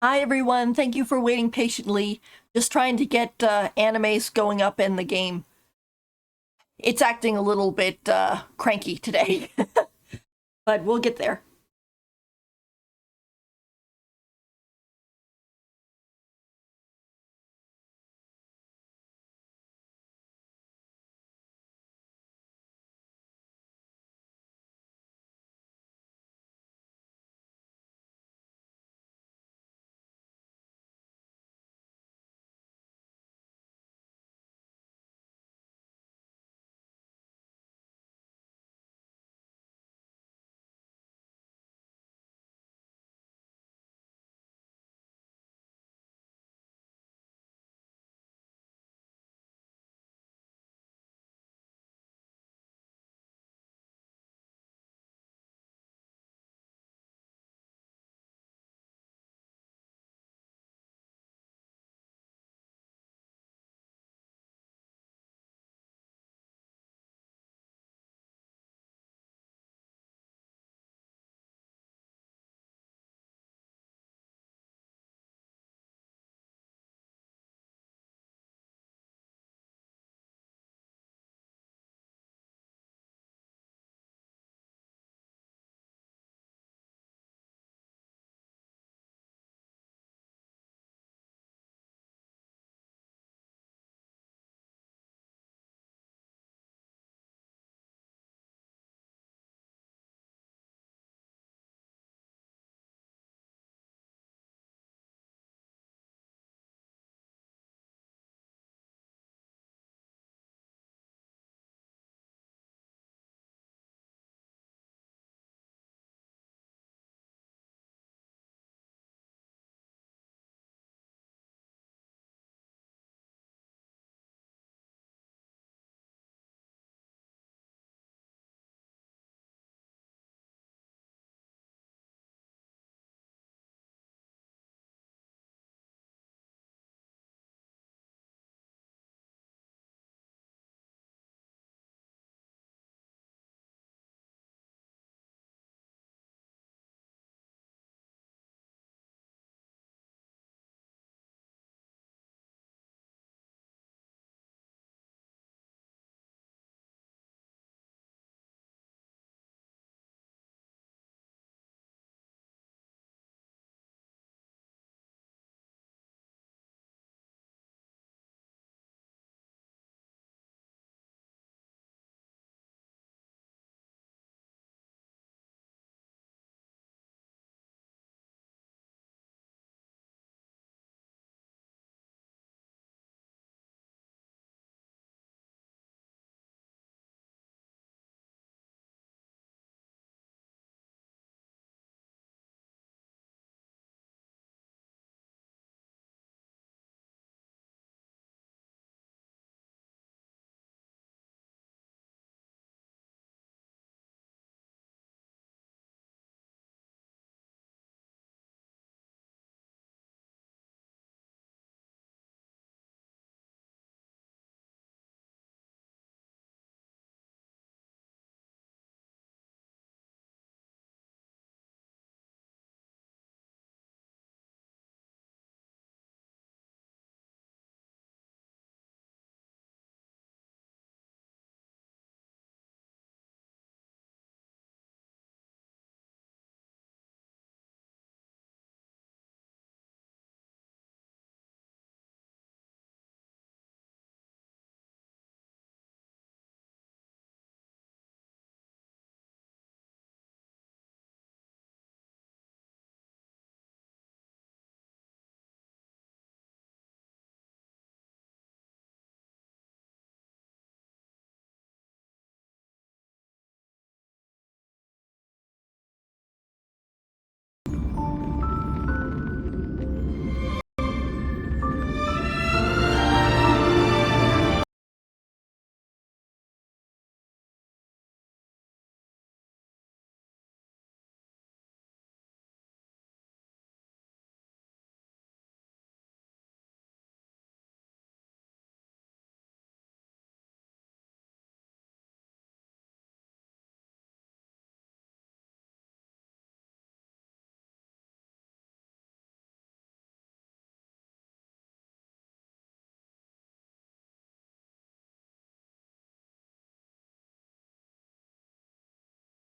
Hi everyone, thank you for waiting patiently. Just trying to get animes going up in the game. It's acting a little bit cranky today, but we'll get there.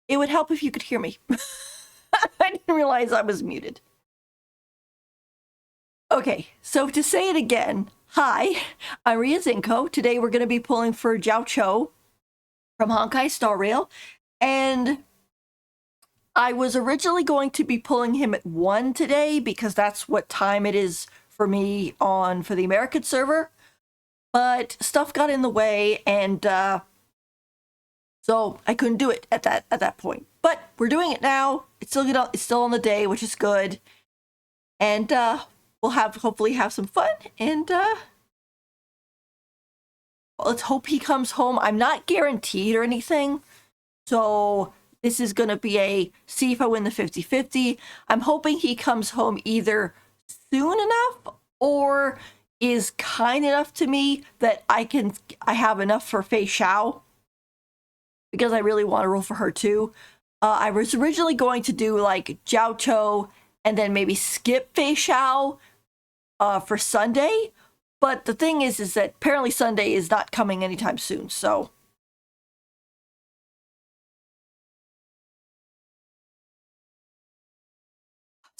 It would help if you could hear me. I didn't realize I was muted. Okay, so to say it again, hi, I'm Rhea Zenko. Today we're going to be pulling for Jiaoqiu from Honkai Star Rail, and I was originally going to be pulling him at 1 today because that's what time it is for me for the American server, but stuff got in the way, and so I couldn't do it at that point. But we're doing it now. It's still on the day, which is good, and we'll hopefully have some fun, and let's hope he comes home. I'm not guaranteed or anything, so this is going to be see if I win the 50-50. I'm hoping he comes home either soon enough or is kind enough to me that I have enough for Fei Xiao, because I really want to roll for her too. I was originally going to do like Jiaoqiu and then maybe skip Fei Xiao for Sunday, but the thing is that apparently Sunday is not coming anytime soon, so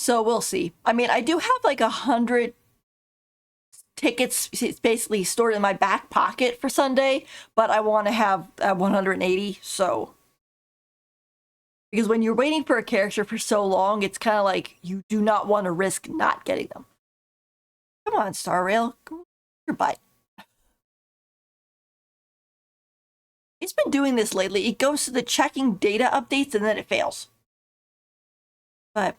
we'll see. I mean, I do have like 100 tickets basically stored in my back pocket for Sunday, but I want to have 180, so because when you're waiting for a character for so long, it's kind of like you do not want to risk not getting them. Come on, Star Rail, come on, your butt. It's been doing this lately. It goes to the checking data updates and then it fails. But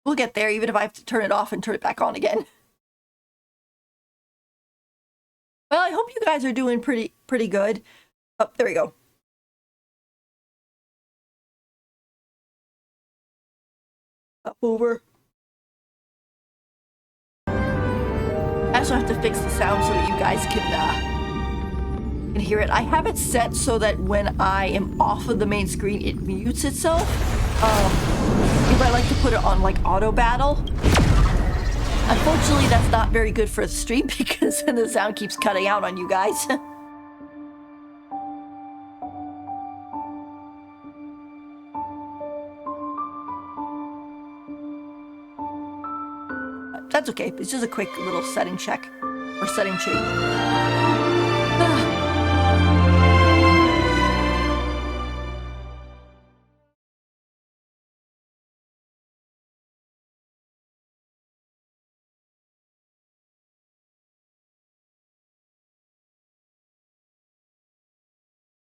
we'll get there, even if I have to turn it off and turn it back on again. Well, I hope you guys are doing pretty good. Oh, there we go. Up over. I also have to fix the sound so that you guys can hear it. I have it set so that when I am off of the main screen, it mutes itself. If I like to put it on like auto battle. Unfortunately, that's not very good for the stream because the sound keeps cutting out on you guys. That's okay. It's just a quick little setting check or setting change.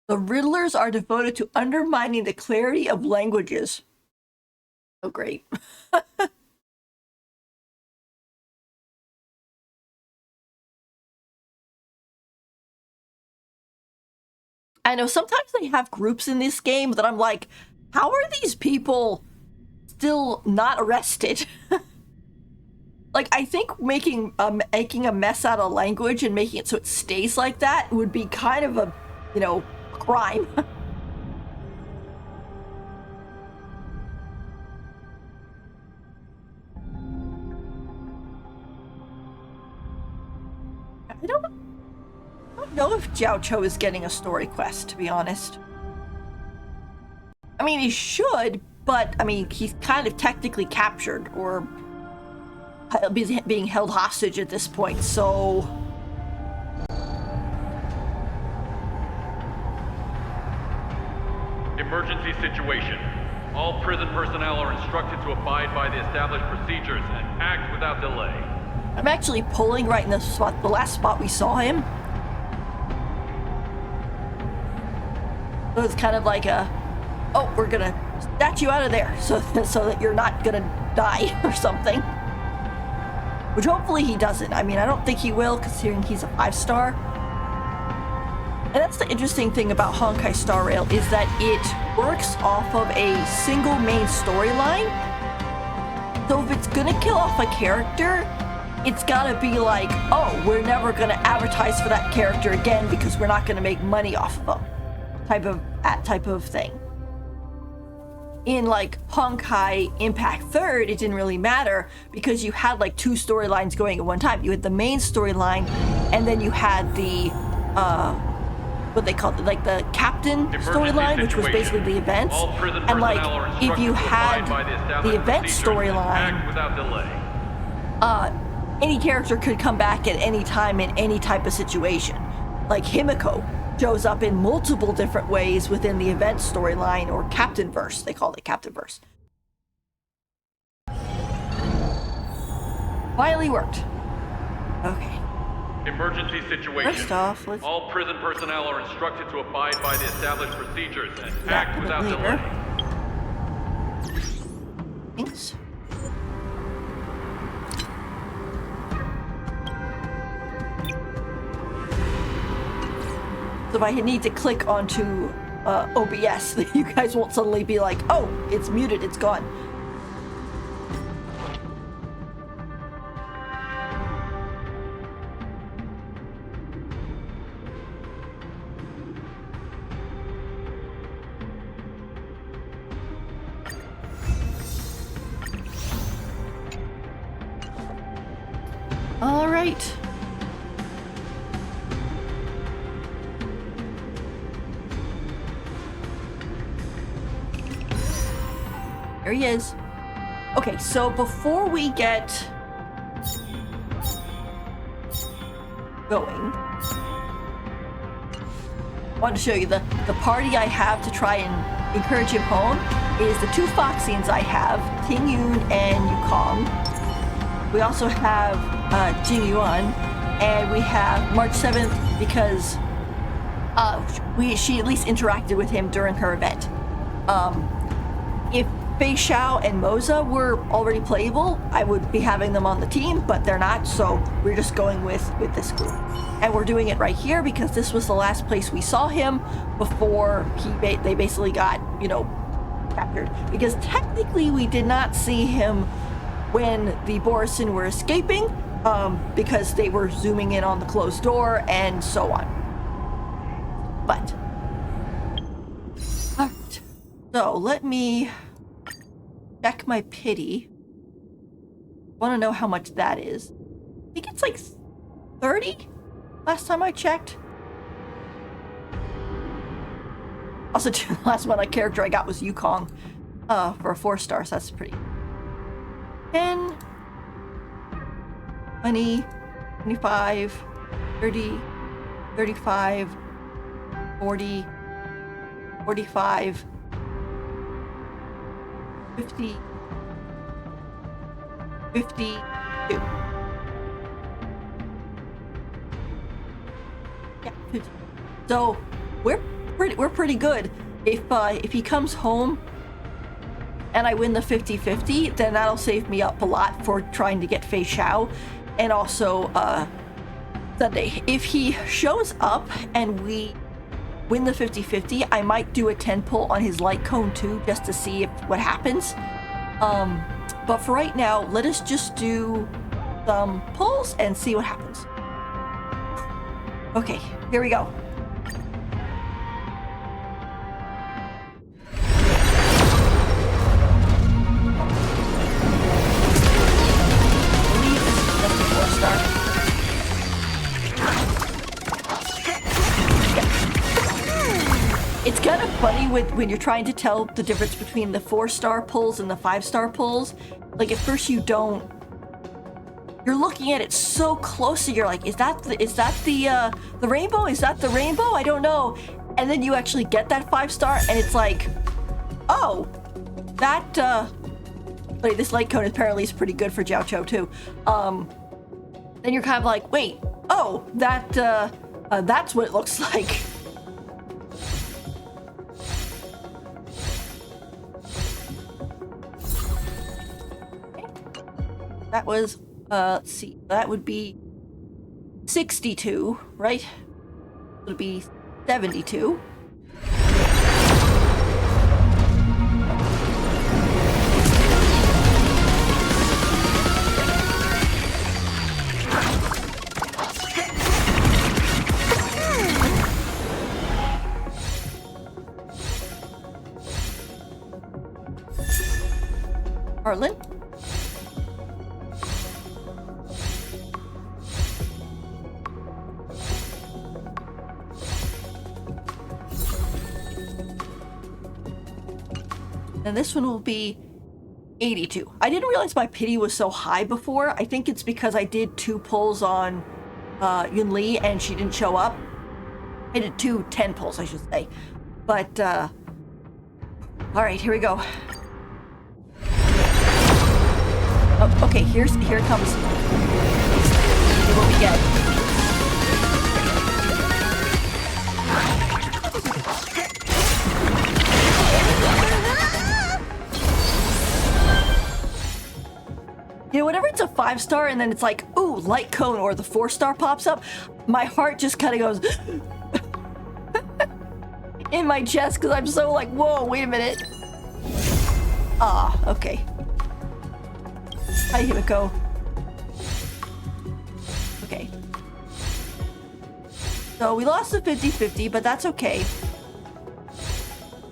The Riddlers are devoted to undermining the clarity of languages. Oh, great. I know sometimes they have groups in this game that I'm like, how are these people still not arrested? Like, I think making a mess out of language and making it so it stays like that would be kind of a, crime. I don't know if Jiaoqiu is getting a story quest, to be honest. I mean, he should, but I mean, he's kind of technically captured or being held hostage at this point, so emergency situation. All prison personnel are instructed to abide by the established procedures and act without delay. I'm actually pulling right in the last spot we saw him. So it's kind of like oh, we're gonna snatch you out of there so that you're not gonna die or something. Which hopefully he doesn't. I mean, I don't think he will, considering he's a 5-star. And that's the interesting thing about Honkai Star Rail, is that it works off of a single main storyline. So if it's gonna kill off a character, it's gotta be like, oh, we're never gonna advertise for that character again because we're not gonna make money off of them. Type of thing. in like Honkai Impact 3rd, it didn't really matter because you had like two storylines going at one time. You had the main storyline, and then you had the what they called it, like the captain storyline, which was basically the events. And like if you had the event storyline, without delay. any character could come back at any time in any type of situation. Like Himiko shows up in multiple different ways within the event storyline, or Captain Verse. They called it Captain Verse. Finally worked. Okay. Emergency situation. First off, let's... All prison personnel are instructed to abide by the established procedures and act without delay. Thanks. So if I need to click onto OBS, you guys won't suddenly be like, oh, it's muted, it's gone. All right. There he is. Okay, so before we get going, I want to show you the party I have to try and encourage him home is the two Foxians I have, Ting Yun and Yukong. We also have Jing Yuan, and we have March 7th because she at least interacted with him during her event. If Fei Xiao and Moza were already playable, I would be having them on the team, but they're not, so we're just going with this group. And we're doing it right here because this was the last place we saw him before they basically got, you know, captured. Because technically we did not see him when the Borisin were escaping, because they were zooming in on the closed door and so on. But, alright, so let me check my pity. Want to know how much that is. I think it's like 30 last time I checked. Also, the last one character I got was Yukong for a 4-star, so that's pretty. 10, 20, 25, 30, 35, 40, 45, 50, 52. Yeah, 50. So we're pretty good. If he comes home and I win the 50-50, then that'll save me up a lot for trying to get Fei Xiao and also Sunday. If he shows up and we win the 50-50, I might do a 10 pull on his light cone too, just to see what happens. But for right now, let us just do some pulls and see what happens. Okay, here we go. It's kind of funny when you're trying to tell the difference between the 4-star pulls and the 5-star pulls. Like at first you're looking at it so closely, you're like, is that the rainbow? Is that the rainbow? I don't know. And then you actually get that 5-star and it's like, oh, that wait, this light cone apparently is pretty good for Jiaoqiu too. Then you're kind of like, wait, oh, that's what it looks like. That was, let's see, that would be 62, right? It would be 72. Arlen? And this one will be 82. I didn't realize my pity was so high before. I think it's because I did 2 pulls on Yun Li and she didn't show up. I did 2 10 pulls, I should say. But, alright, here we go. Oh, okay, here it comes. See what we get. You know, whenever it's a 5-star and then it's like, ooh, light cone, or the 4-star pops up, my heart just kind of goes in my chest because I'm so like, whoa, wait a minute. Ah, okay. Hi, Himiko. Okay. So we lost the 50-50, but that's okay.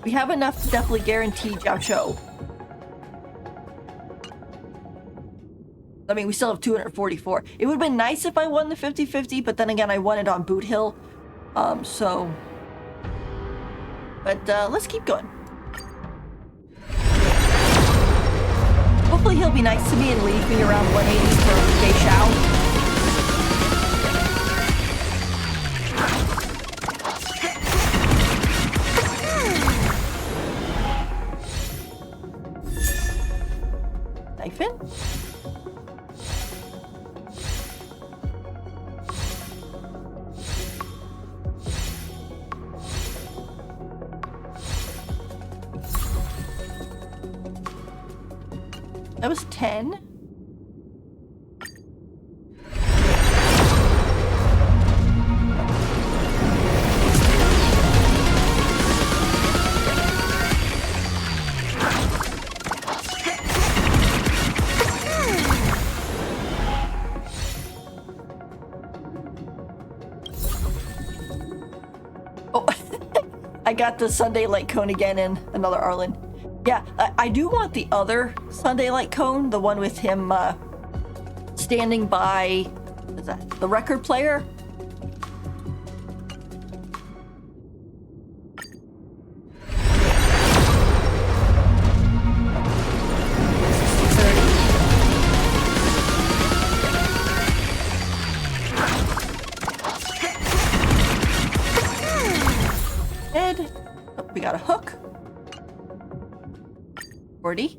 We have enough to definitely guarantee Jiaoqiu. I mean, we still have 244. It would have been nice if I won the 50-50, but then again, I won it on Boot Hill. So... But, let's keep going. Hopefully he'll be nice to me and leave me around 180 for Fei Xiao. Knife in? That was 10. Oh, I got the Sunday light cone again and another Arlen. Yeah, I do want the other Sunday light cone, the one with him standing by, what is that, the record player? Head. Oh, we got a hook. 40.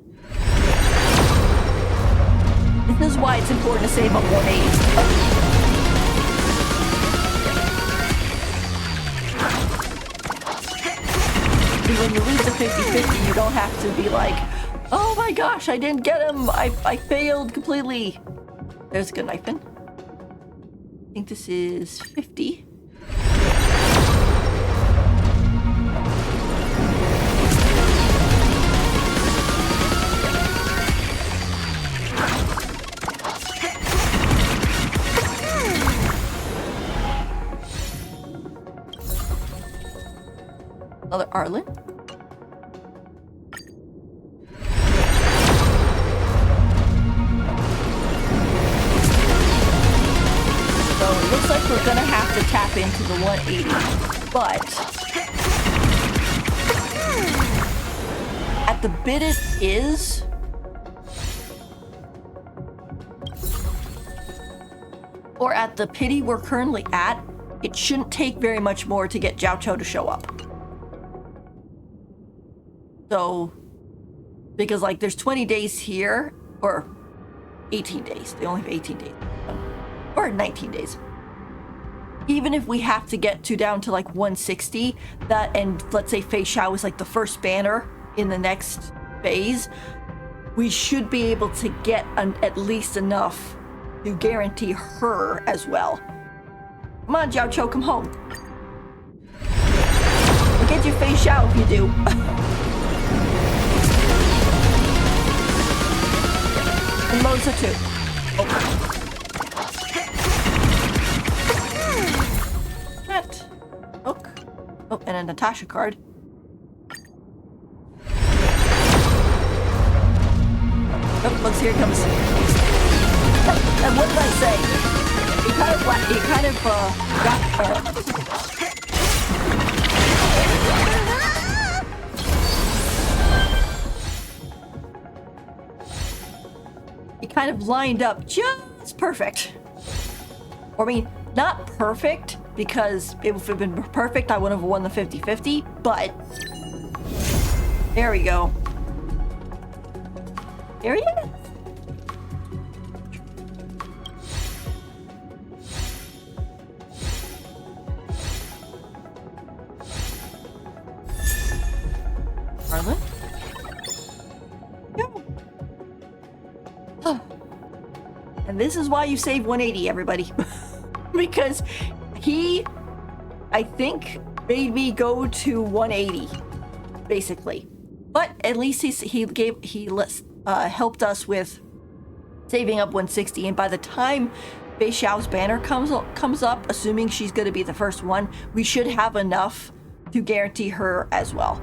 This is why it's important to save up 180. And when you lose the 50-50, you don't have to be like, oh my gosh, I didn't get him. I failed completely. There's a good knife in. I think this is 50. Another Arlen. So it looks like we're gonna have to tap into the 180, but at the bid it is, or at the pity we're currently at, it shouldn't take very much more to get Jiaoqiu to show up. So, because like there's 20 days here, or 18 days. They only have 18 days. Or 19 days. Even if we have to get to down to like 160, that, and let's say Fei Xiao is like the first banner in the next phase, we should be able to get at least enough to guarantee her as well. Come on, Jiaoqiu, come home. We'll get you Fei Xiao if you do. And Moza too. Oh. Cat. Hook. Oh, and a Natasha card. here it comes. And what did I say? He kind of got He kind of lined up just perfect. Or, I mean, not perfect, because if it had been perfect, I would have won the 50-50, but there we go. There he is. Arlen? No. And this is why you save 180, everybody. Because he, I think, made me go to 180, basically. But at least he helped us with saving up 160. And by the time Bei Xiao's banner comes up, assuming she's going to be the first one, we should have enough to guarantee her as well.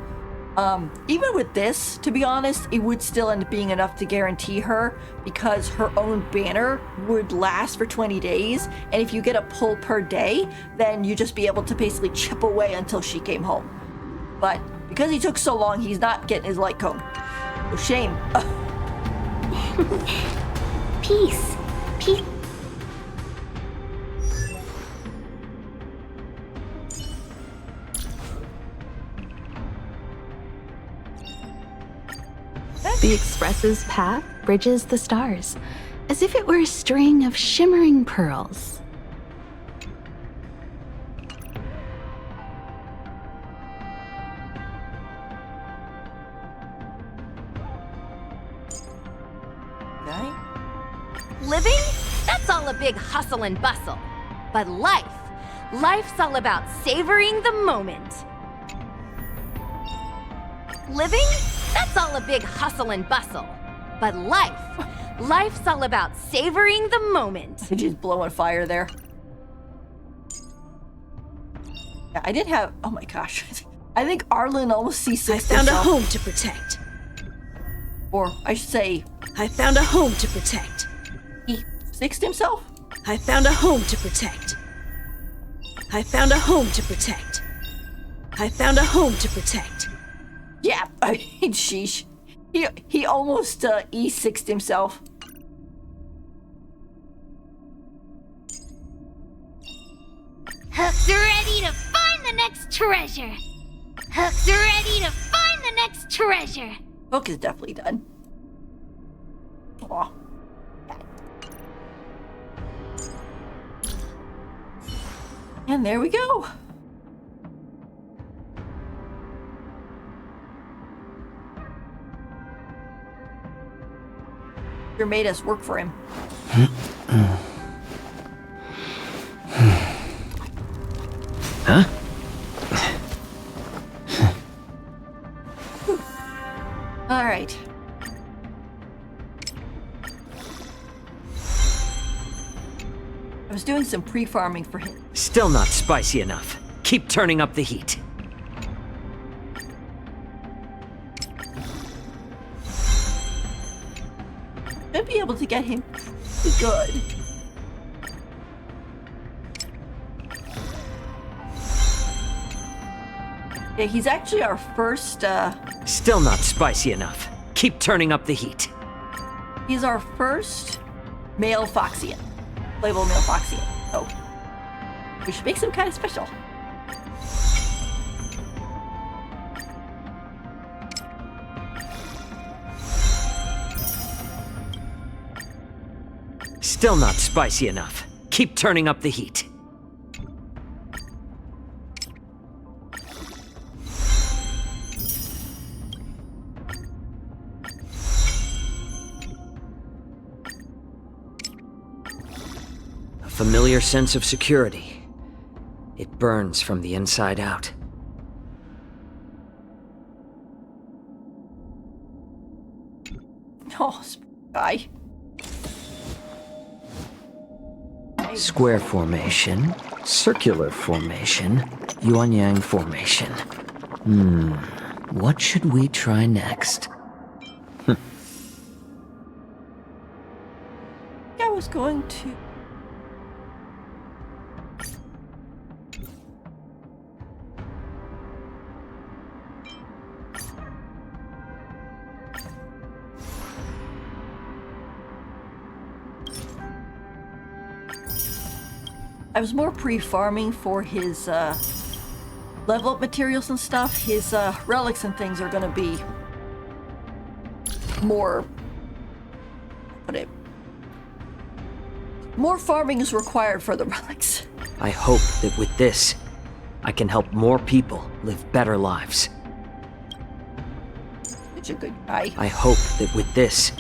Even with this, to be honest, it would still end up being enough to guarantee her, because her own banner would last for 20 days. And if you get a pull per day, then you just be able to basically chip away until she came home. But because he took so long, he's not getting his light cone. So shame. Peace. Peace. The Express's path bridges the stars, as if it were a string of shimmering pearls. Living? That's all a big hustle and bustle. But life's all about savoring the moment. Living? That's all a big hustle and bustle. But life's all about savoring the moment. Did you blow on fire there? Yeah, I did have, oh my gosh. I think Arlen almost C6'd I found himself. a home to protect. Or I should say, I found a home to protect. he sixed himself? I found a home to protect. I found a home to protect. I found a home to protect. Yeah, I mean, sheesh. He almost E6'd himself. Hook's ready to find the next treasure. Hook's ready to find the next treasure. Hook is definitely done. Aw. And there we go. Sure made us work for him. Huh? All right. I was doing some pre-farming for him. Still not spicy enough. Keep turning up the heat. Should be able to get him pretty good. Yeah, he's actually our first, Still not spicy enough. Keep turning up the heat. he's our first male Foxian. Playable male Foxian. So, we should make some kind of special. Still not spicy enough. Keep turning up the heat. A familiar sense of security. It burns from the inside out. Oh, guy. Square formation, circular formation, yuan-yang formation. What should we try next? was going to... I was more pre-farming for his level up materials and stuff. His relics and things are gonna be more... more farming is required for the relics. I hope that with this, I can help more people live better lives. Such a good guy. I hope that with this,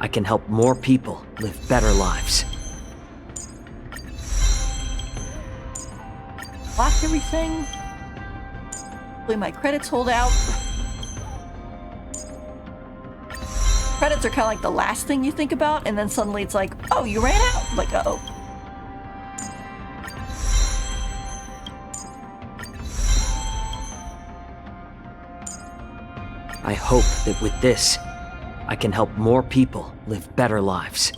I can help more people live better lives. Lock everything. Hopefully my credits hold out. Credits are kind of like the last thing you think about, and then suddenly it's like, oh, you ran out. Like, uh-oh. I hope that with this, I can help more people live better lives.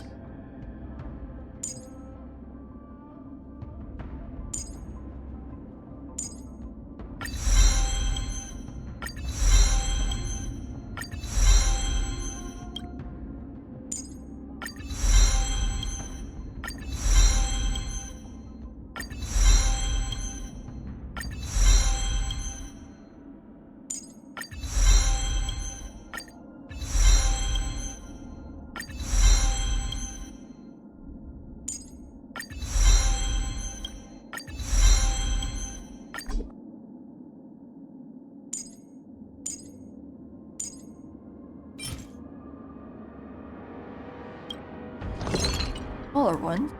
Smaller one.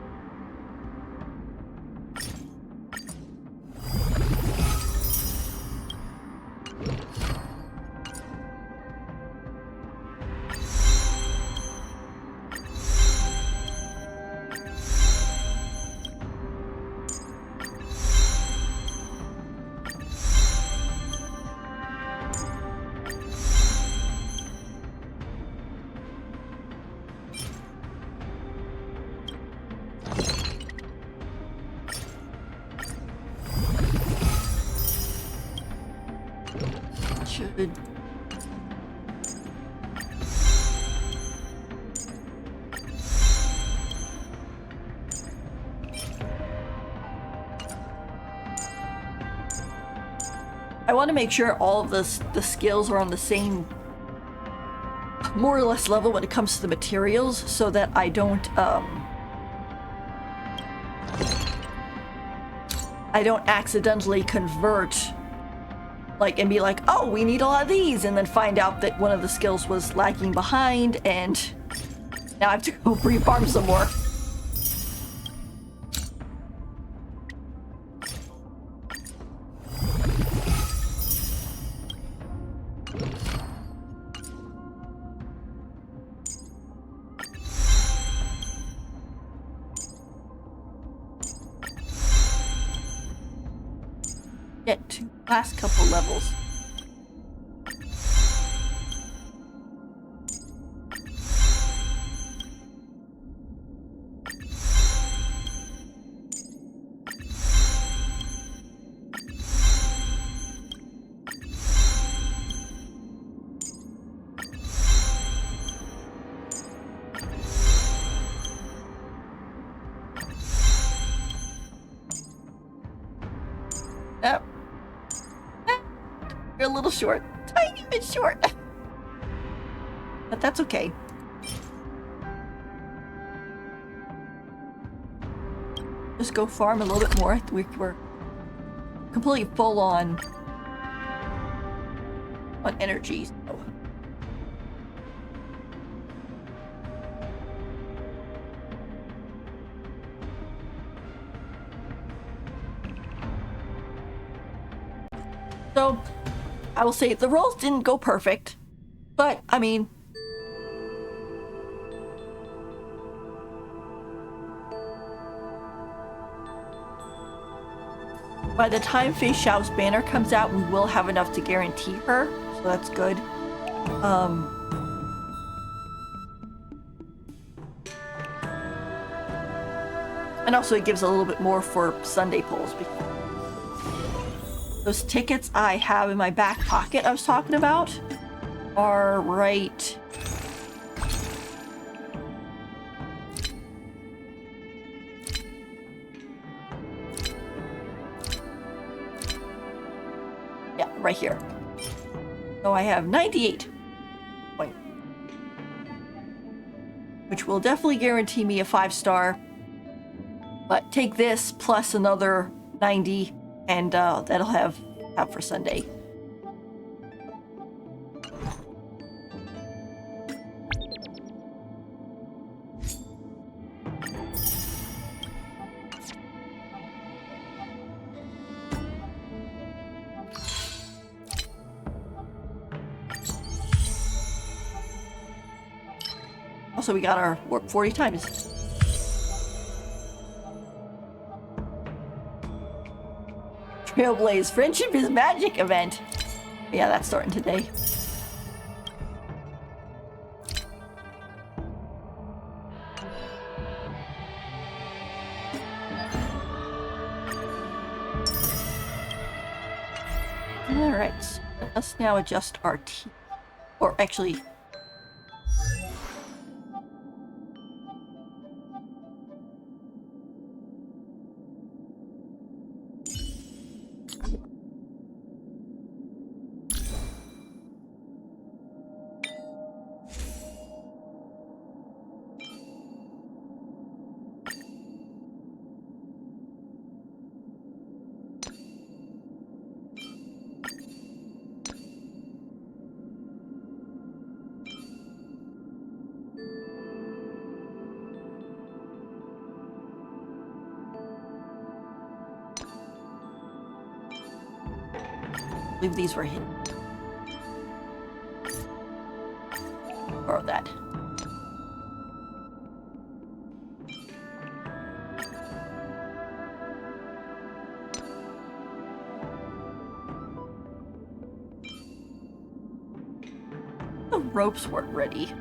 Should... I want to make sure all of the skills are on the same, more or less level when it comes to the materials, so that I don't accidentally convert, like, and be like, oh, we need a lot of these, and then find out that one of the skills was lagging behind, and now I have to go pre-farm some more. Get to last couple levels. Yep. You're a little short. Tiny bit short. But that's okay. Just go farm a little bit more. We're completely full on energy. So. So, I will say the rolls didn't go perfect, but I mean, by the time Fei Xiao's banner comes out, we will have enough to guarantee her, so that's good. And also it gives a little bit more for Sunday polls. Those tickets I have in my back pocket I was talking about are right... yeah, right here. So I have 98 points, which will definitely guarantee me a 5-star. But take this plus another 90, and that'll have for Sunday. Also, we got our warp 40 times. Trailblaze Friendship is Magic event. Yeah, that's starting today. Alright, so let's now adjust our T. Or actually... I believe these were hidden. Borrow that. The ropes weren't ready.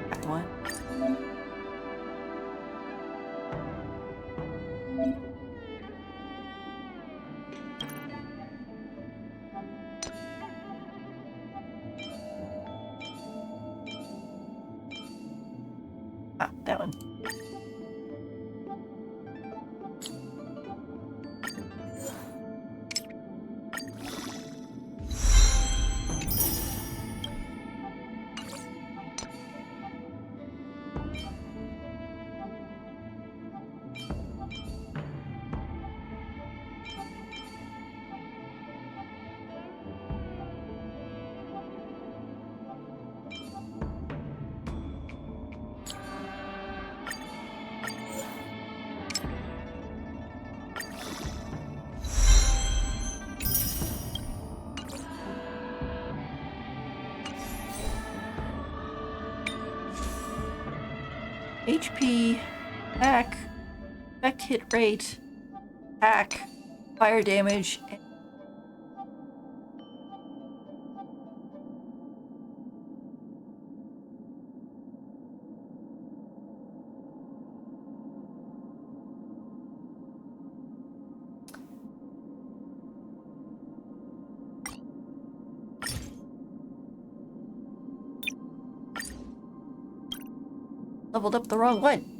That one. Ah, that one. HP, attack, effect hit rate, attack, fire damage. Leveled up the wrong one.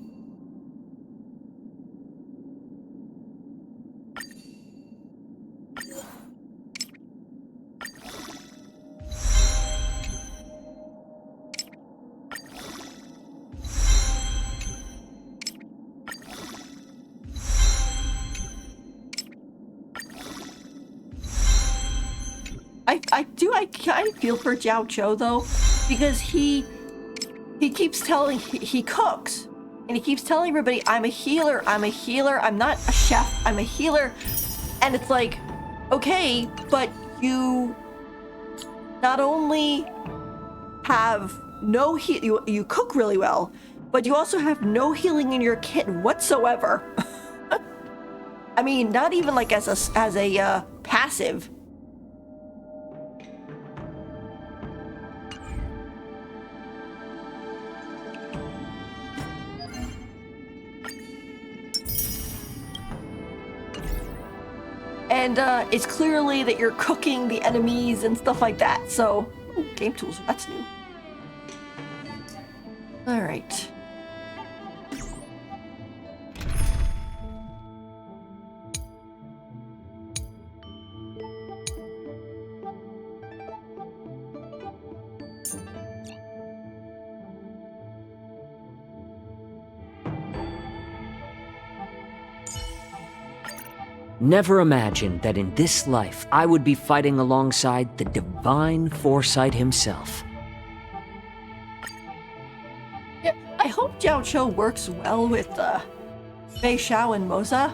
I kind of feel for Jiaoqiu though, because he keeps telling, he cooks, and he keeps telling everybody, I'm a healer, I'm not a chef, I'm a healer. And it's like, okay, but you not only have no you cook really well, but you also have no healing in your kit whatsoever. I mean, not even like as a passive. And it's clearly that you're cooking the enemies and stuff like that. So, ooh, game tools, that's new. All right. Never imagined that in this life I would be fighting alongside the divine foresight himself. Yeah, I hope Jiaoqiu works well with Fei Xiao and Moza.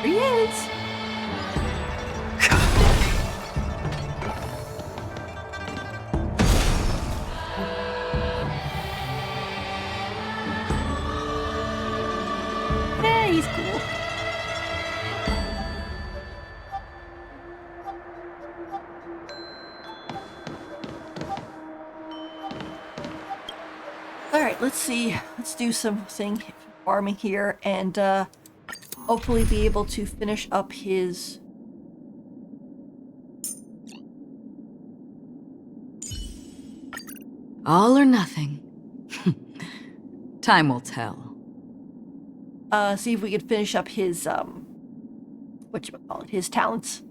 There he is. Yeah, he's cool. Alright, let's see. Let's do something farming here and hopefully be able to finish up his... All or nothing. Time will tell. see if we could finish up his, whatchamacallit, his talents.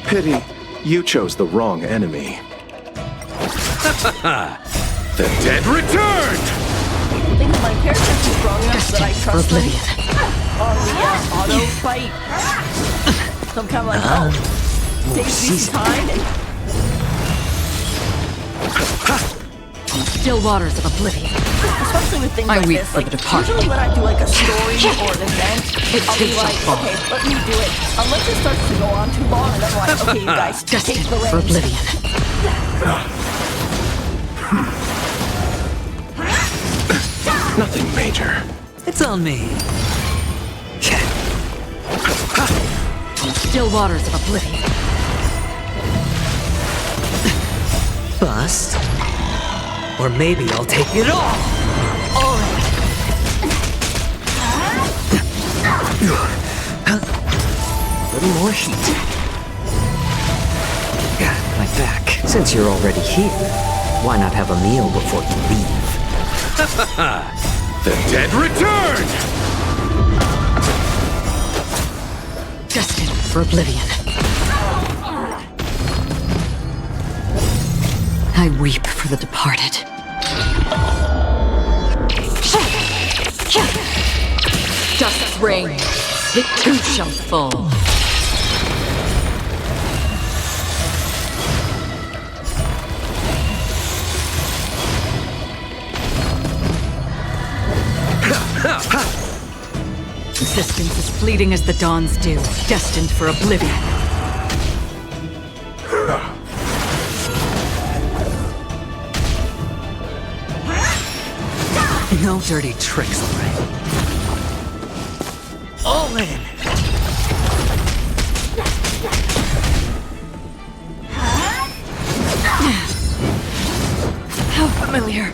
Pity, you chose the wrong enemy. The dead returned! I think my character's strong enough that I trust him on the auto fight. So I'm kind of like, oh, saves me some time. Still waters of oblivion. Especially with things I like weep this. for Like, the departed. usually when I do like a story or an event, I'll be takes like, a fall. okay, let me do it. Unless it starts to go on too long, and I'm like, okay, you guys, take Destined the for reins. oblivion. Nothing major. It's on me. Still waters of oblivion. Bust. Or maybe I'll take it all. A little more heat. My back. Since you're already here, why not have a meal before you leave? The dead returned! Destined for oblivion. I weep for the departed. Dust's reign, it too shall fall. Existence is fleeting as the dawn's dew, destined for oblivion. No dirty tricks, alright? All in! How familiar.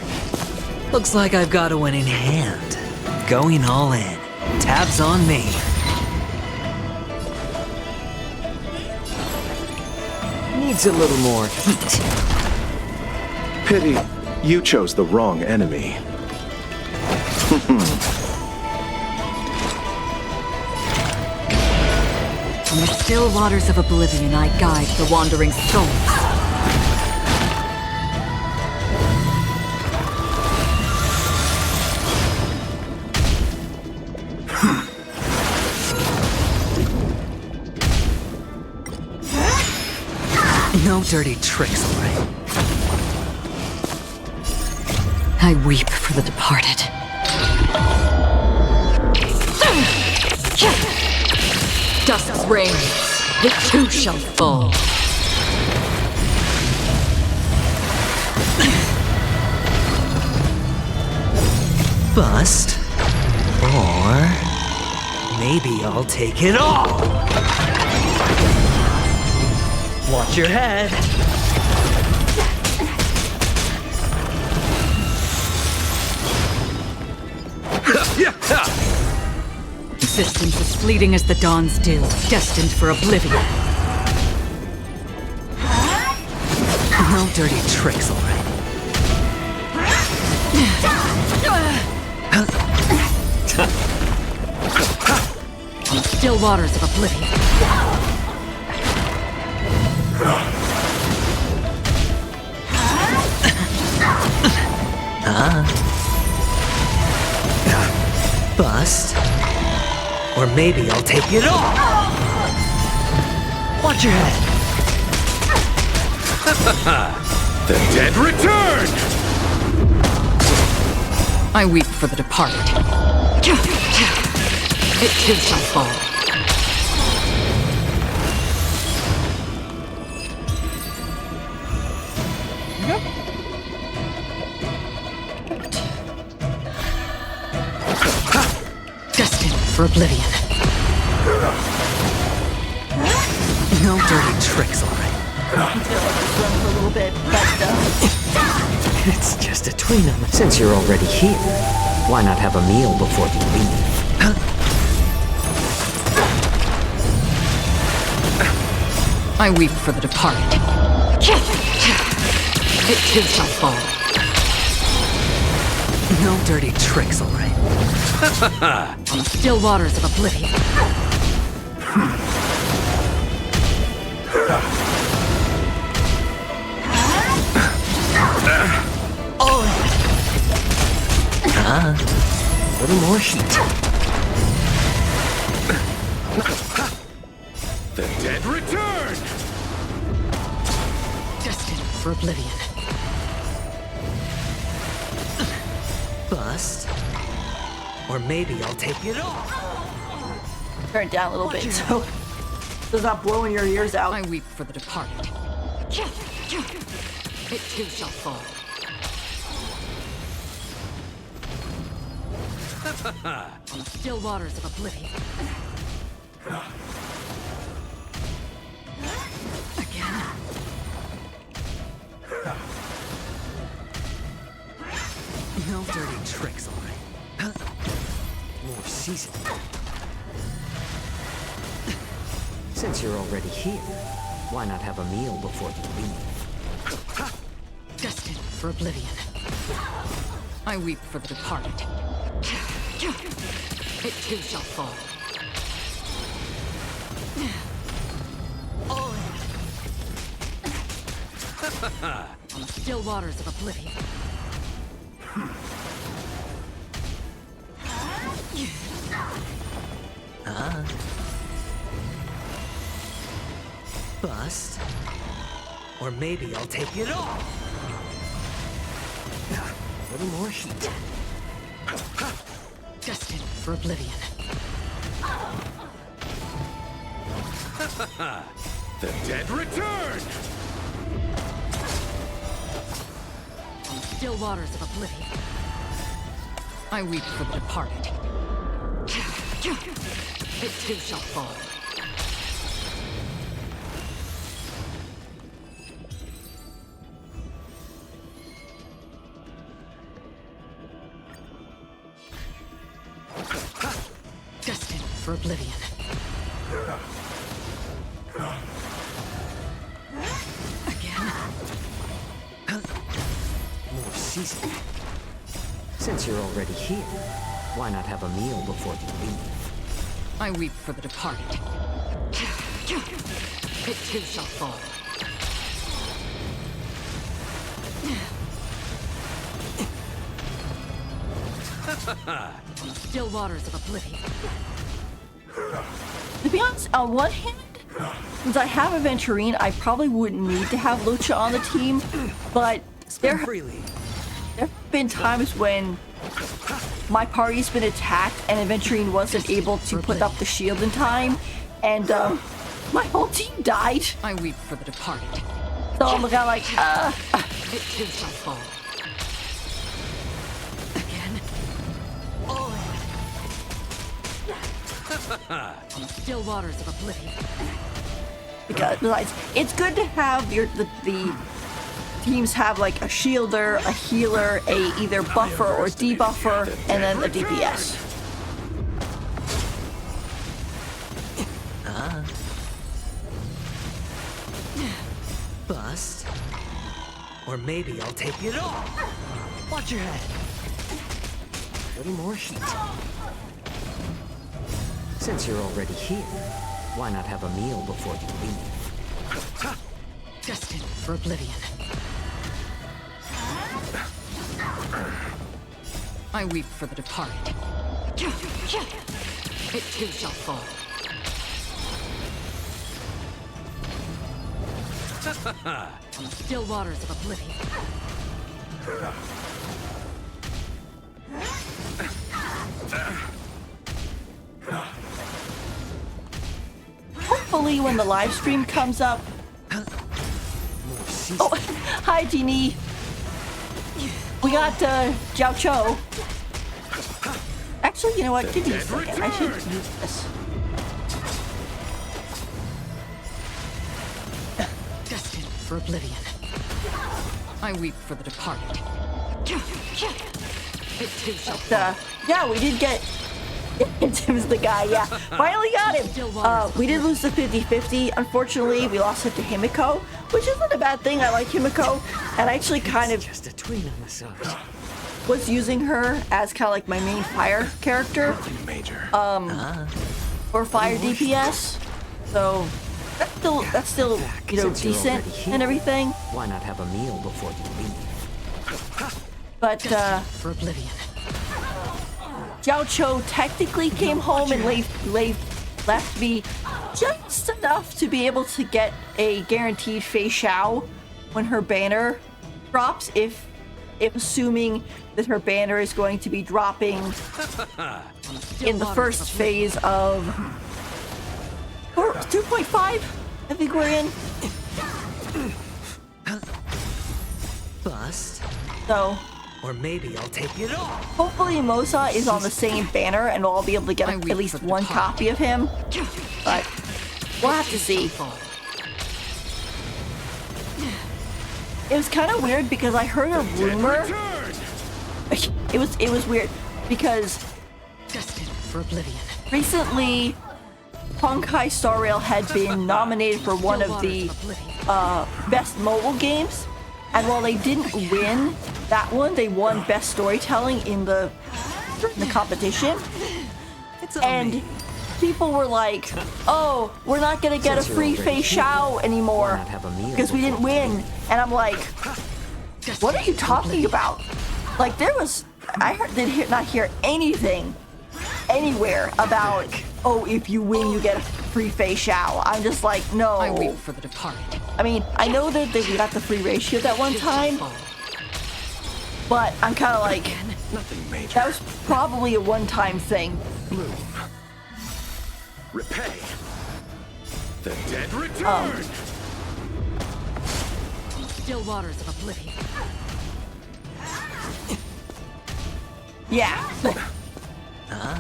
Looks like I've got a winning hand. Going all in. Tabs on me. Needs a little more heat. Pity, you chose the wrong enemy. On the still waters of oblivion, I guide the wandering souls. No dirty tricks, alright? I weep for the departed. Dust's reign, it too shall fall. Bust. Or maybe I'll take it all. Watch your head. Existence is fleeting as the dawn's dew, destined for oblivion. No dirty tricks, alright. On the still waters of oblivion. Bust. Or maybe I'll take it all. Watch your head. The dead return! I weep for the departed. It too shall fall. Destined for oblivion. No dirty tricks, alright. He's gonna let this run for a little bit, but It's just a tween on the... Since you're already here, why not have a meal before you leave? I weep for the departed. It too shall fall. No dirty tricks, alright. On the still waters of oblivion. A little more heat. The dead return! Destined for oblivion. Bust. Or maybe I'll take it all. turn it down a little bit so it's not blowing your ears out. I weep for the departed. It too shall fall. On the still waters of oblivion. Again. No dirty tricks, alright. More seasoning. Since you're already here, why not have a meal before you leave? Destined for oblivion. I weep for the departed. It too shall fall. On the still waters of oblivion. Bust. Or maybe I'll take it all. A little more heat. Destined for oblivion. The dead return! On the still waters of oblivion. I weep for the departed. It too shall fall. Destined for oblivion. Again. More seasoning. Since you're already here, why not have a meal before you leave? I weep for the departed. It too shall fall. On the still waters of oblivion. To be honest, on one hand, since I have Aventurine, I probably wouldn't need to have Lucha on the team, but there Freely. have been times when my party's been attacked and Aventurine wasn't able to put up the shield in time, and my whole team died. I weep for the departed. So I'm kind of like, It too shall fall. Again. Still waters of oblivion. Because besides, it's good to have the teams have like a shielder, a healer, a either buffer or debuffer, and then a DPS. Bust. Or maybe I'll take it all. Watch your head. A little more heat. Since you're already here, why not have a meal before you leave? Destined for oblivion. I weep for the departed. It too shall fall. Still waters of oblivion. Hopefully when the live stream comes up. Oh, hi Jeannie. We got Jiaoqiu. Actually, you know what? Give me a second. I should use this. Destined for oblivion. I weep for the departed. It too shall fall. Yeah, we did get. It was the guy, yeah. Finally got him! We did lose the 50-50. Unfortunately, we lost it to Himiko, which isn't a bad thing. I like Himiko. And I actually kind of Just a tween on the side. was using her as kind of like my main fire character. Major. Or fire DPS. So that's still you know, Since you're decent already here, and everything. Why not have a meal before you leave? But For oblivion. Jiaoqiu technically came home and left me just enough to be able to get a guaranteed Fei Xiao when her banner drops, if assuming that her banner is going to be dropping in the first phase of 2.5, I think we're in. Bust. So Or maybe I'll take it all. hopefully Mosa is on the same banner and we'll all be able to get I at weep least for one Picard. copy of him. But we'll have to see. It was kind of weird because I heard a rumor. It was weird because Destined for oblivion. recently Honkai Star Rail had been nominated for one of the best mobile games, and while they didn't win that one, they won best storytelling in the competition. It's on And me. people were like, "Oh, we're not gonna get a Since you're free already Fei here, Xiao why anymore not have a meal because we didn't before you win." And I'm like, "What are you talking about?" Like I did not hear anything anywhere about, "Oh, if you win, you get a free Fei Xiao." I'm just like, no. I weep for the departed. I mean, I know that we got the free ratio that one time, but I'm kind of like, Nothing major. that was probably a one-time thing. Move. Repay. The dead return. Still waters of oblivion. Yeah.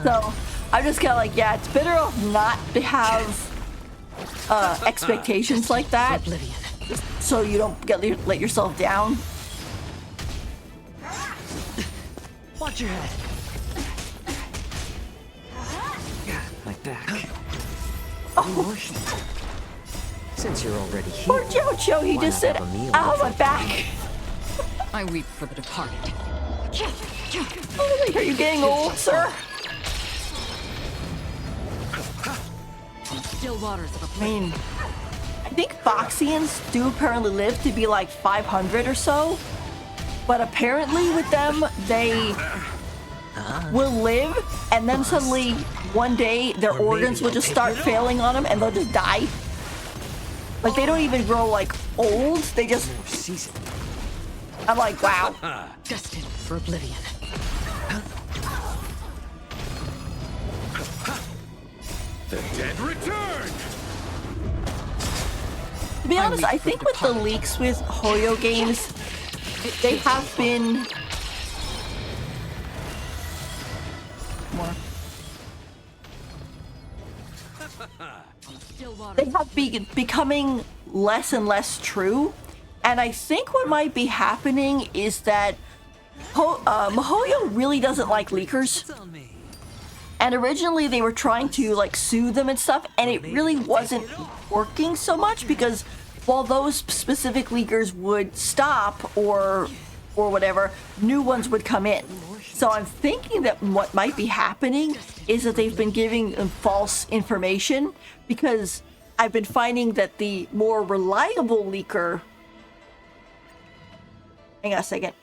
So I'm just kind of like, yeah, it's better off not to have expectations like that, Oblivion. so you don't let yourself down. Watch your head. My back. Oh, Since you're already here, poor Jiaoqiu, he why just not said, have a meal "Ow, before my you back." leave? I weep for the departed. Are you getting old, sir? Still waters of I oblivion. mean, I think Foxians do apparently live to be like 500 or so, but apparently with them, they will live, and then suddenly one day their Or maybe organs will I'll just take start it all. failing on them and they'll just die. Like they don't even grow like old, they just, More season. I'm like, wow. Destined for oblivion. The dead return. To be honest, I think with the leaks with Hoyo games, they have been more. becoming less and less true. And I think what might be happening is that Mihoyo really doesn't like leakers. It's on me. And originally they were trying to like sue them and stuff, and it really wasn't working so much because while those specific leakers would stop or whatever, new ones would come in. So I'm thinking that what might be happening is that they've been giving them false information, because I've been finding that the more reliable leaker... Hang on a second.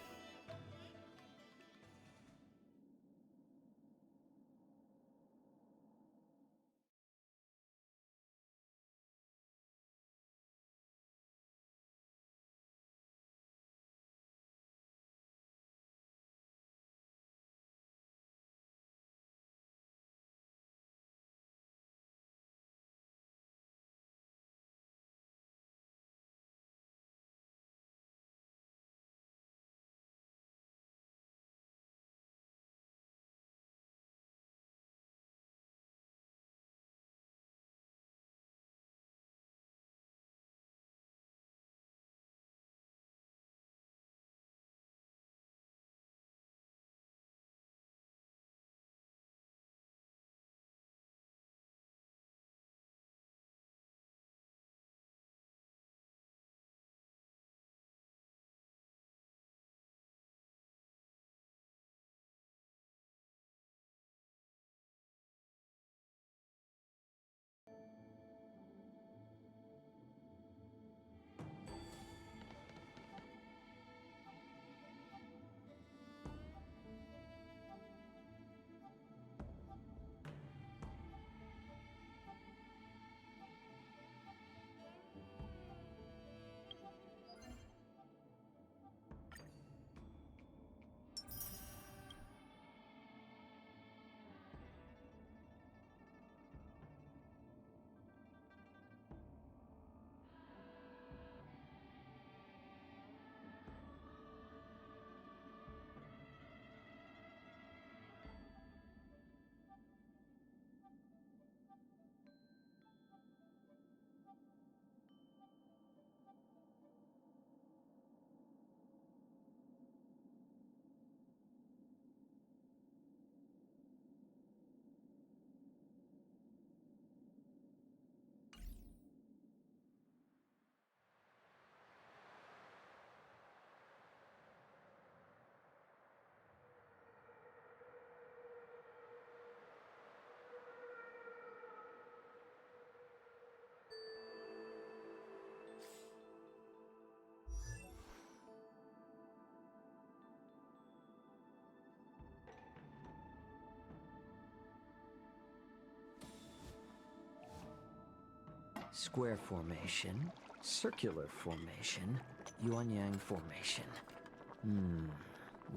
Square formation, circular formation, yuan-yang formation.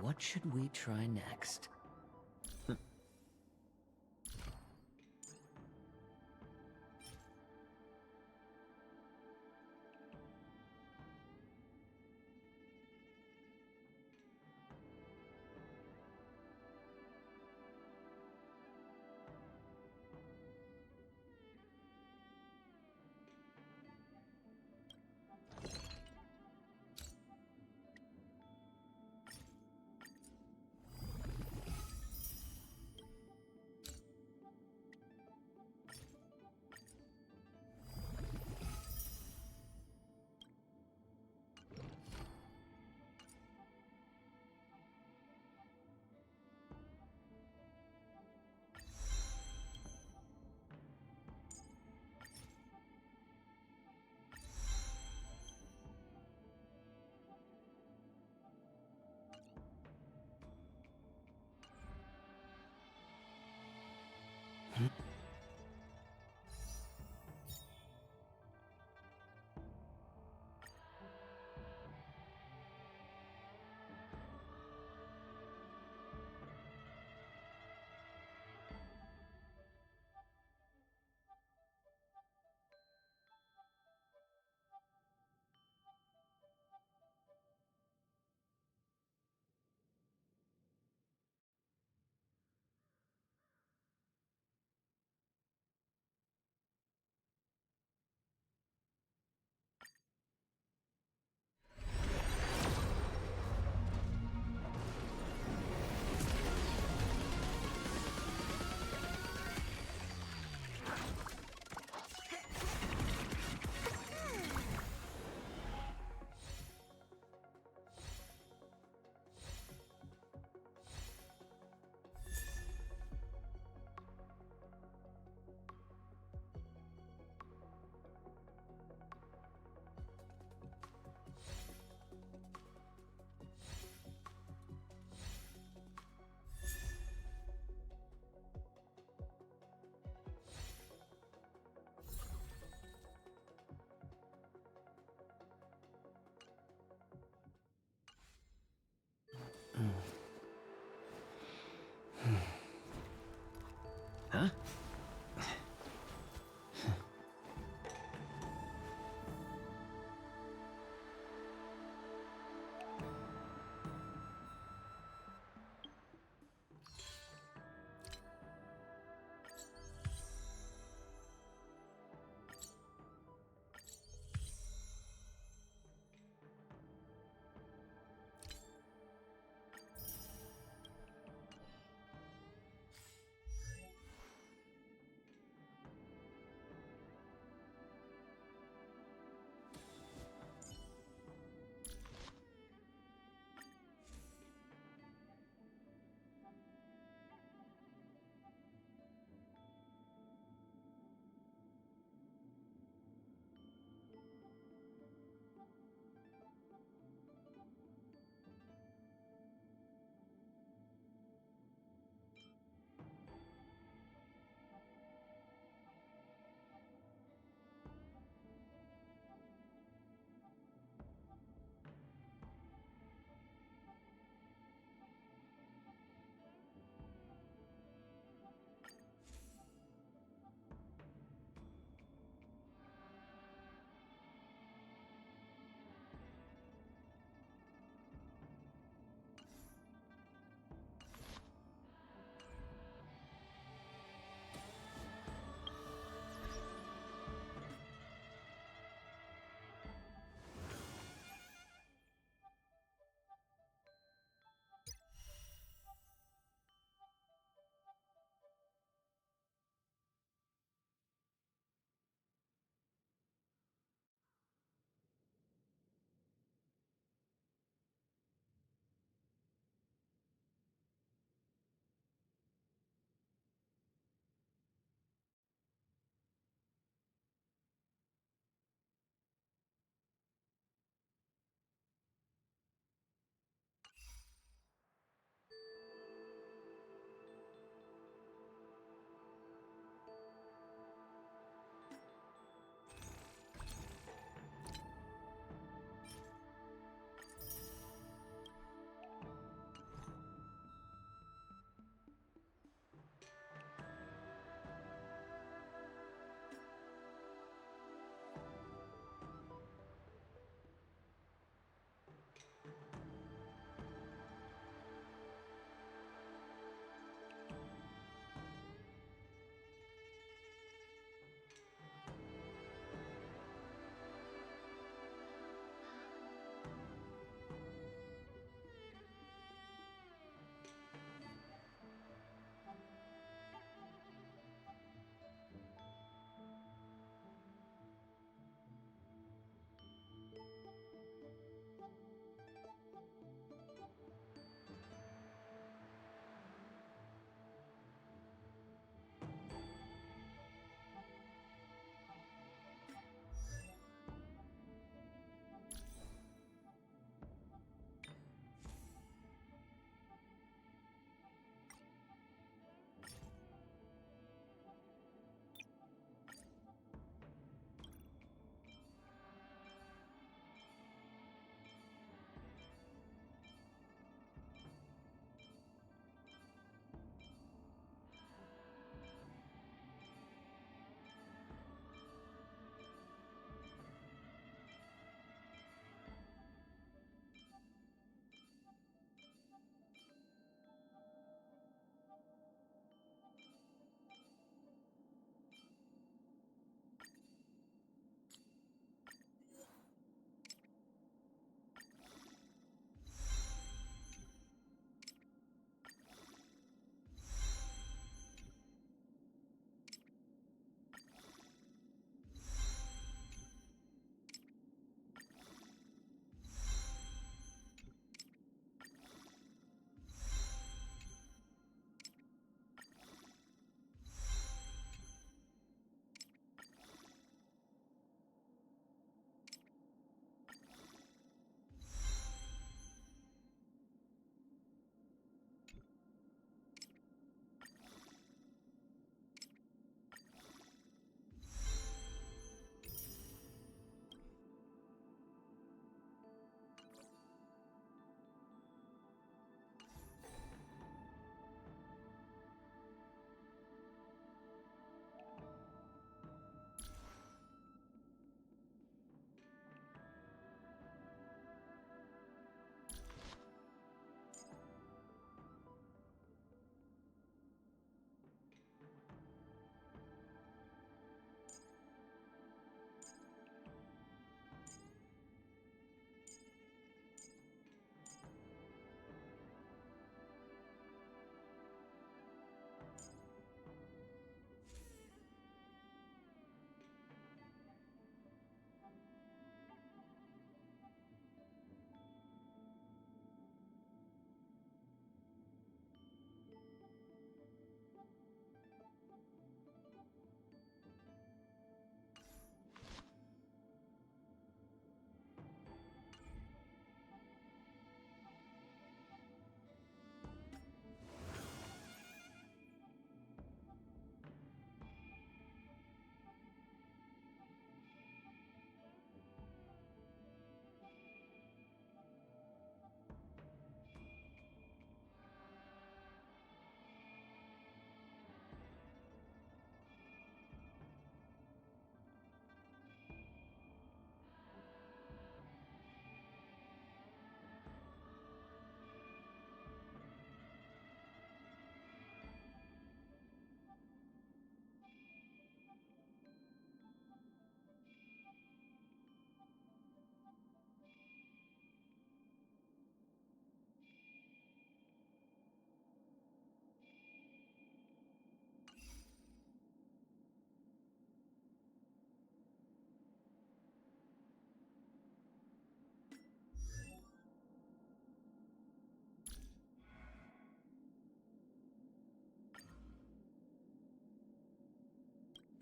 What should we try next?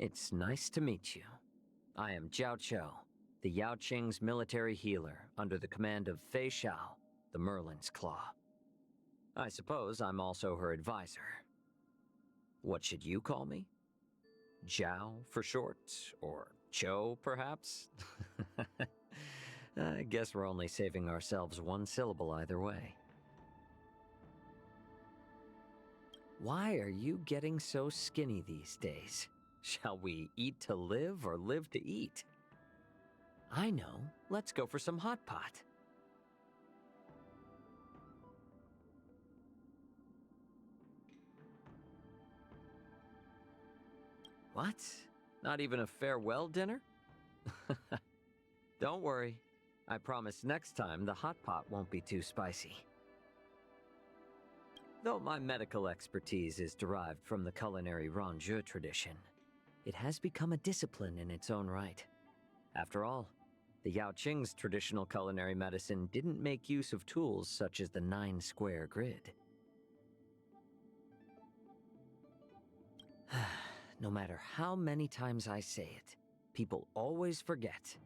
It's nice to meet you. I am Jiaoqiu, the Yao Qing's military healer under the command of Fei Xiao, the Merlin's Claw. I suppose I'm also her advisor. What should you call me? Jiao for short, or Cho perhaps? I guess we're only saving ourselves one syllable either way. Why are you getting so skinny these days? Shall we eat to live or live to eat? I know. Let's go for some hot pot. What? Not even a farewell dinner? Don't worry. I promise next time the hot pot won't be too spicy. Though my medical expertise is derived from the culinary Ranjou tradition, it has become a discipline in its own right. After all, the Yao Qing's traditional culinary medicine didn't make use of tools such as the 9-square grid. No matter how many times I say it, people always forget.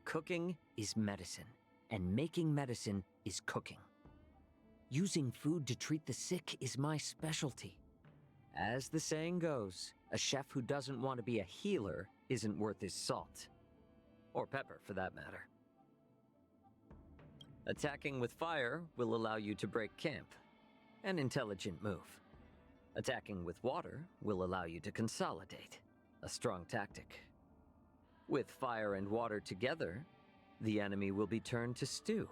Cooking is medicine, and making medicine is cooking. Using food to treat the sick is my specialty. As the saying goes, a chef who doesn't want to be a healer isn't worth his salt. Or pepper, for that matter. Attacking with fire will allow you to break camp. An intelligent move. Attacking with water will allow you to consolidate. A strong tactic. With fire and water together, the enemy will be turned to stew.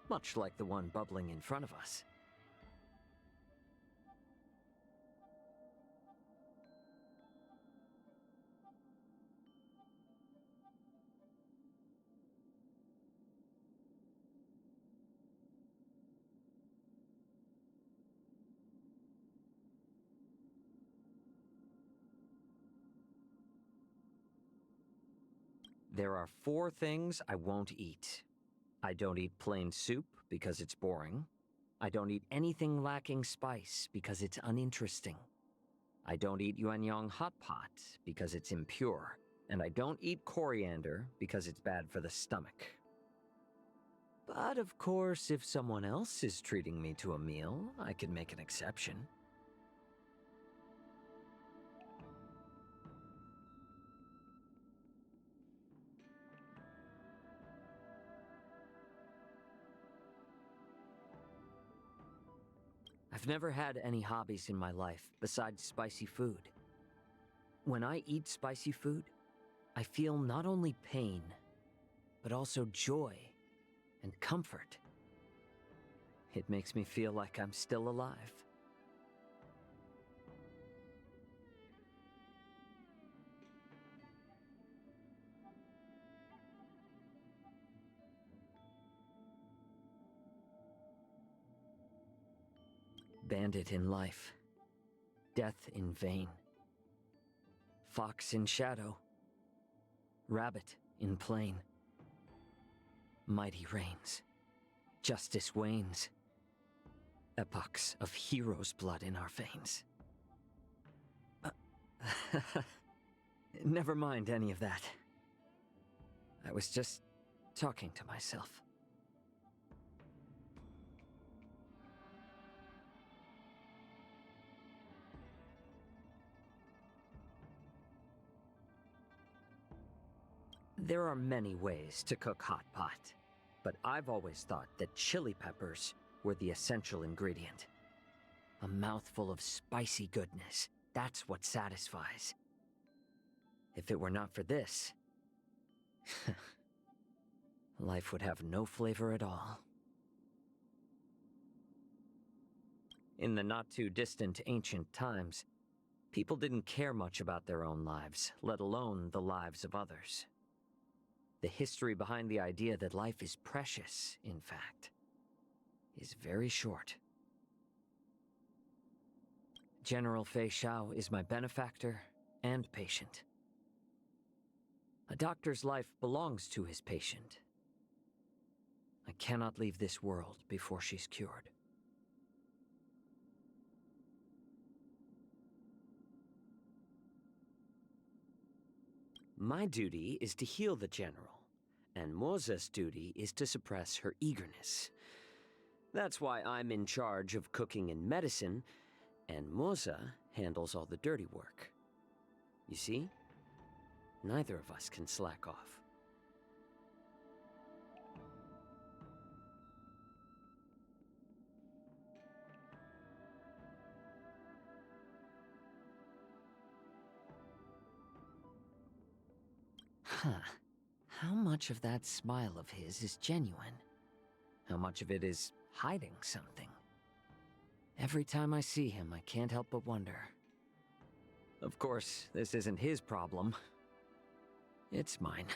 Much like the one bubbling in front of us. There are 4 things I won't eat. I don't eat plain soup because it's boring. I don't eat anything lacking spice because it's uninteresting. I don't eat yuanyang hot pot because it's impure. And I don't eat coriander because it's bad for the stomach. But of course, if someone else is treating me to a meal, I can make an exception. I've never had any hobbies in my life besides spicy food. When I eat spicy food, I feel not only pain, but also joy and comfort. It makes me feel like I'm still alive. Bandit in life, death in vain. Fox in shadow, rabbit in plain. Mighty reigns, justice wanes. Epochs of heroes' blood in our veins. Never mind any of that. I was just talking to myself. There are many ways to cook hot pot, but I've always thought that chili peppers were the essential ingredient. A mouthful of spicy goodness, that's what satisfies. If it were not for this, life would have no flavor at all. In the not-too-distant ancient times, people didn't care much about their own lives, let alone the lives of others. The history behind the idea that life is precious, in fact, is very short. General Fei Xiao is my benefactor and patient. A doctor's life belongs to his patient. I cannot leave this world before she's cured. My duty is to heal the general, and Moza's duty is to suppress her eagerness. That's why I'm in charge of cooking and medicine, and Moza handles all the dirty work. You see? Neither of us can slack off. Huh. How much of that smile of his is genuine? How much of it is hiding something? Every time I see him, I can't help but wonder. Of course, this isn't his problem. It's mine.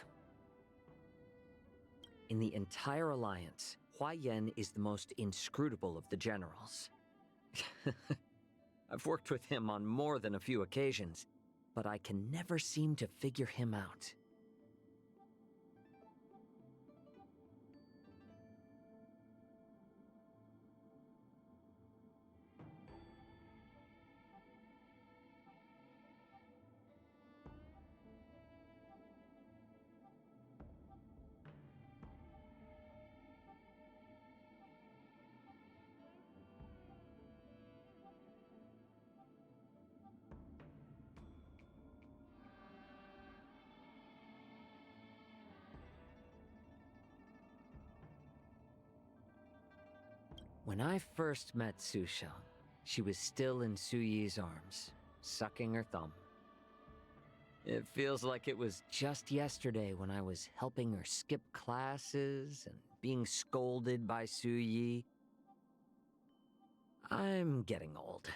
In the entire alliance, Huaiyan is the most inscrutable of the generals. I've worked with him on more than a few occasions, but I can never seem to figure him out. When I first met Susha, she was still in Suyi's arms, sucking her thumb. It feels like it was just yesterday when I was helping her skip classes and being scolded by Suyi. I'm getting old.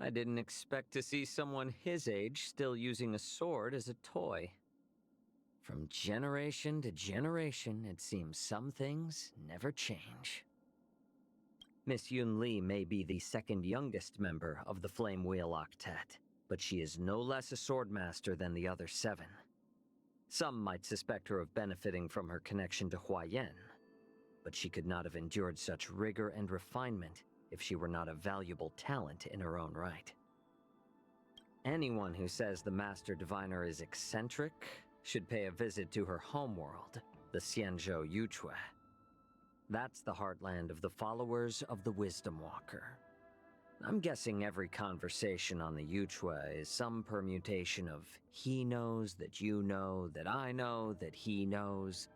I didn't expect to see someone his age still using a sword as a toy. From generation to generation, it seems some things never change. Miss Yun Li may be the second youngest member of the Flame Wheel Octet, but she is no less a swordmaster than the other 7. Some might suspect her of benefiting from her connection to Huaiyan, but she could not have endured such rigor and refinement if she were not a valuable talent in her own right. Anyone who says the Master Diviner is eccentric should pay a visit to her homeworld, the Xianzhou Yuchue. That's the heartland of the followers of the Wisdom Walker. I'm guessing every conversation on the Yuchue is some permutation of he knows that you know that I know that he knows.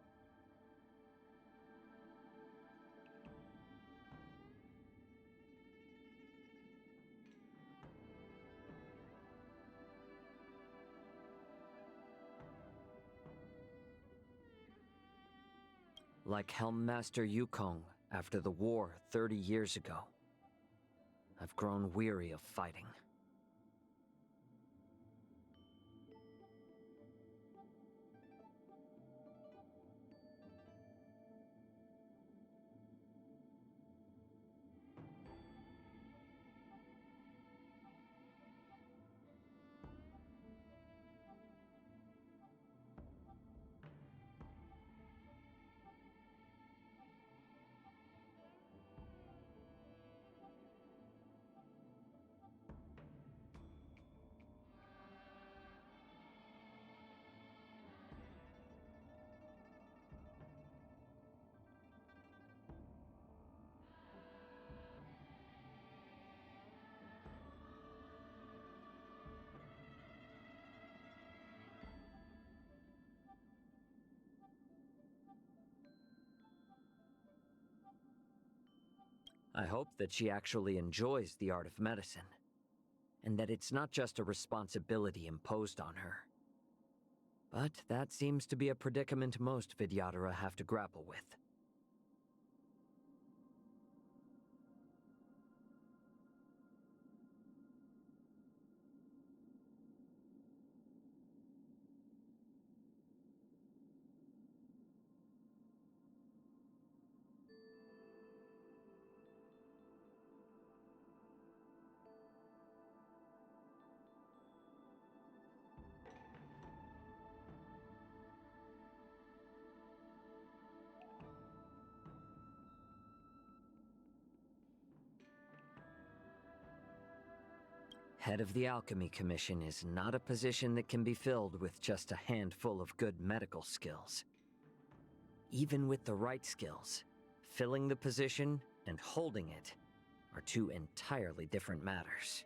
Like Helmmaster Yukong after the war 30 years ago. I've grown weary of fighting. I hope that she actually enjoys the art of medicine, and that it's not just a responsibility imposed on her. But that seems to be a predicament most Vidyadhara have to grapple with. Head of the Alchemy Commission is not a position that can be filled with just a handful of good medical skills. Even with the right skills, filling the position and holding it are two entirely different matters.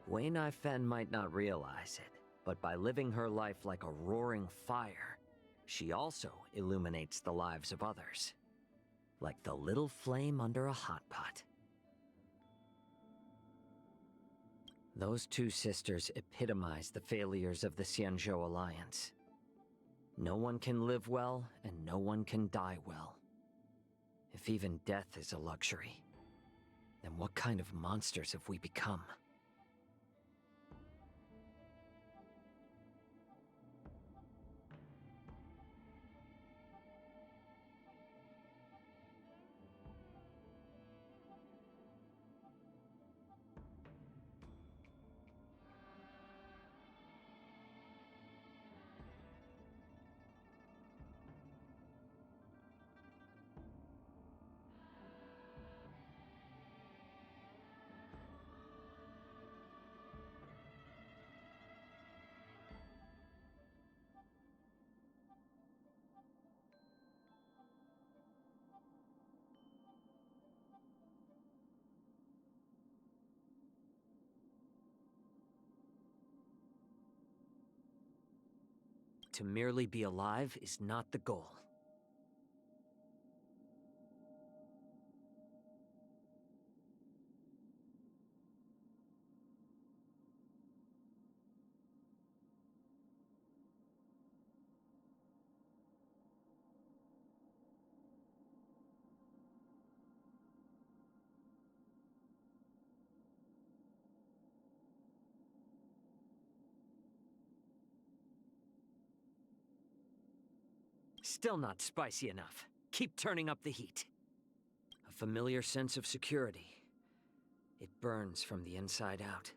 Wei Nai Fen might not realize it, but by living her life like a roaring fire, she also illuminates the lives of others. Like the little flame under a hot pot. Those two sisters epitomize the failures of the Xianzhou Alliance. No one can live well, and no one can die well. If even death is a luxury, then what kind of monsters have we become? To merely be alive is not the goal. Still not spicy enough. Keep turning up the heat. A familiar sense of security. It burns from the inside out.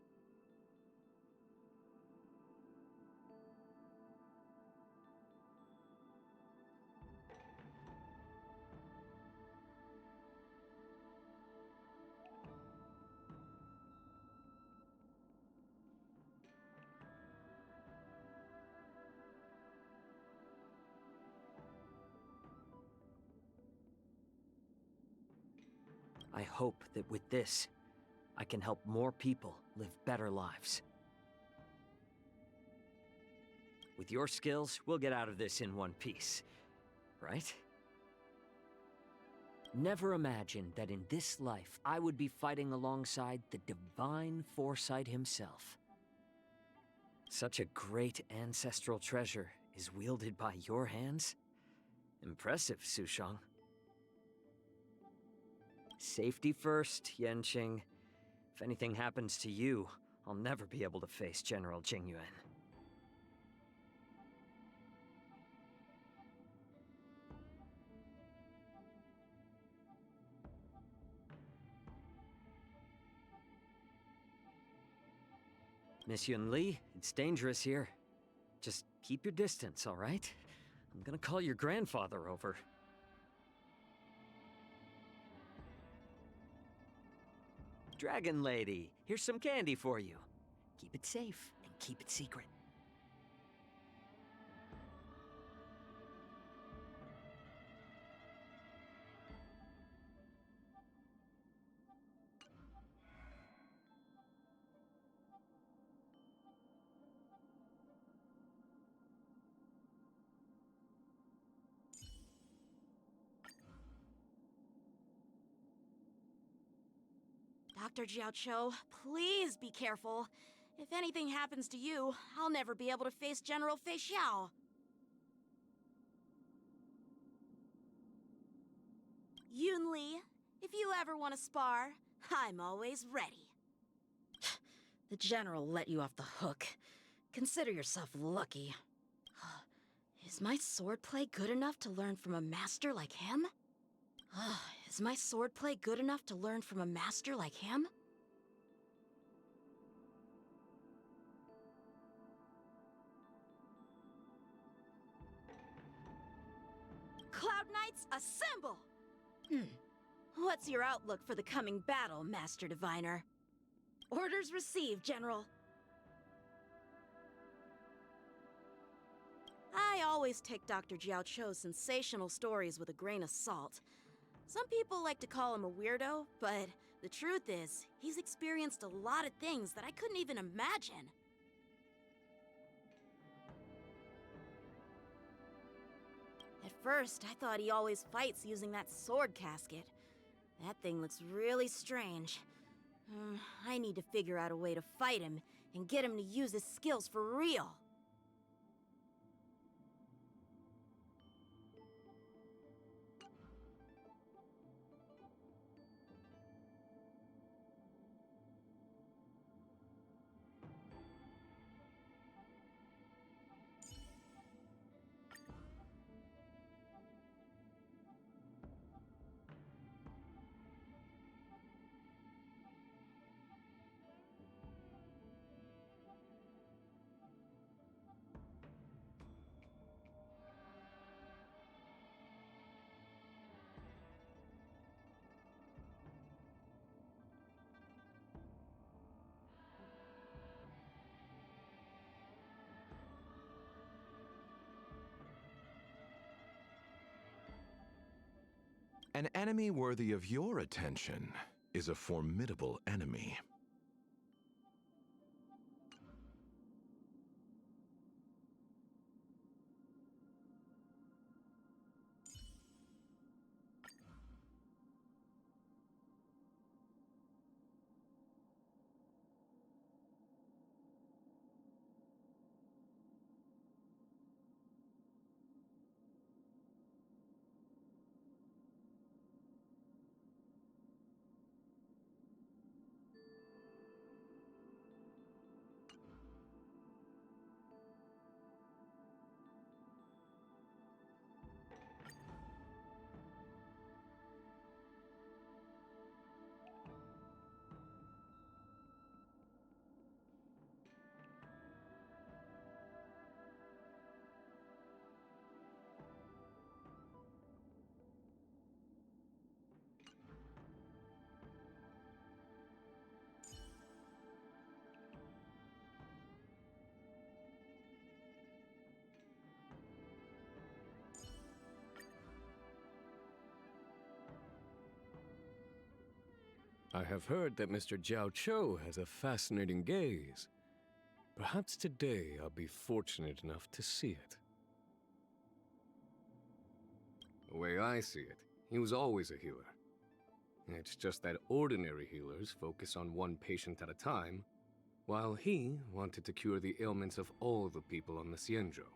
I hope that with this, I can help more people live better lives. With your skills, we'll get out of this in one piece, right? Never imagined that in this life I would be fighting alongside the divine foresight himself. Such a great ancestral treasure is wielded by your hands? Impressive, Sushang. Safety first, Yanqing. If anything happens to you, I'll never be able to face General Jingyuan. Miss Yunli, it's dangerous here. Just keep your distance, all right? I'm gonna call your grandfather over. Dragon Lady, here's some candy for you. Keep it safe and keep it secret. Dr. Jiaoqiu, please be careful. If anything happens to you, I'll never be able to face General Fei Xiao. Yunli, if you ever want to spar, I'm always ready. The General let you off the hook. Consider yourself lucky. Is my swordplay good enough to learn from a master like him? Is my swordplay good enough to learn from a master like him? Cloud Knights, assemble! What's your outlook for the coming battle, Master Diviner? Orders received, General. I always take Dr. Jiaoqiu's sensational stories with a grain of salt. Some people like to call him a weirdo, but the truth is, he's experienced a lot of things that I couldn't even imagine. At first, I thought he always fights using that sword casket. That thing looks really strange. I need to figure out a way to fight him and get him to use his skills for real. An enemy worthy of your attention is a formidable enemy. I have heard that Mr. Jiaoqiu has a fascinating gaze. Perhaps today I'll be fortunate enough to see it. The way I see it, he was always a healer. It's just that ordinary healers focus on one patient at a time, while he wanted to cure the ailments of all the people on the Zenko.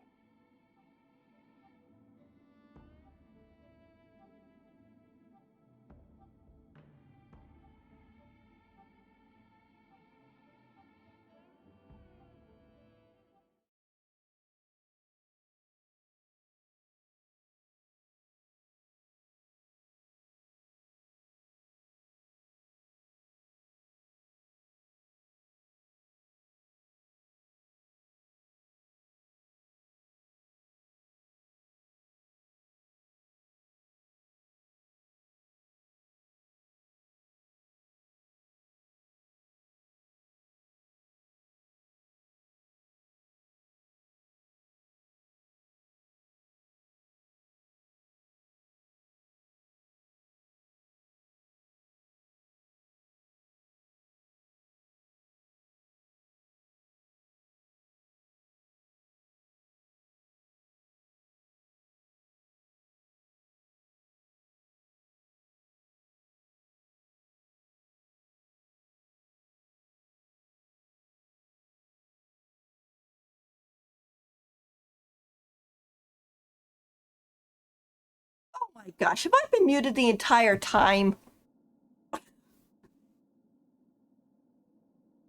Oh my gosh, have I been muted the entire time?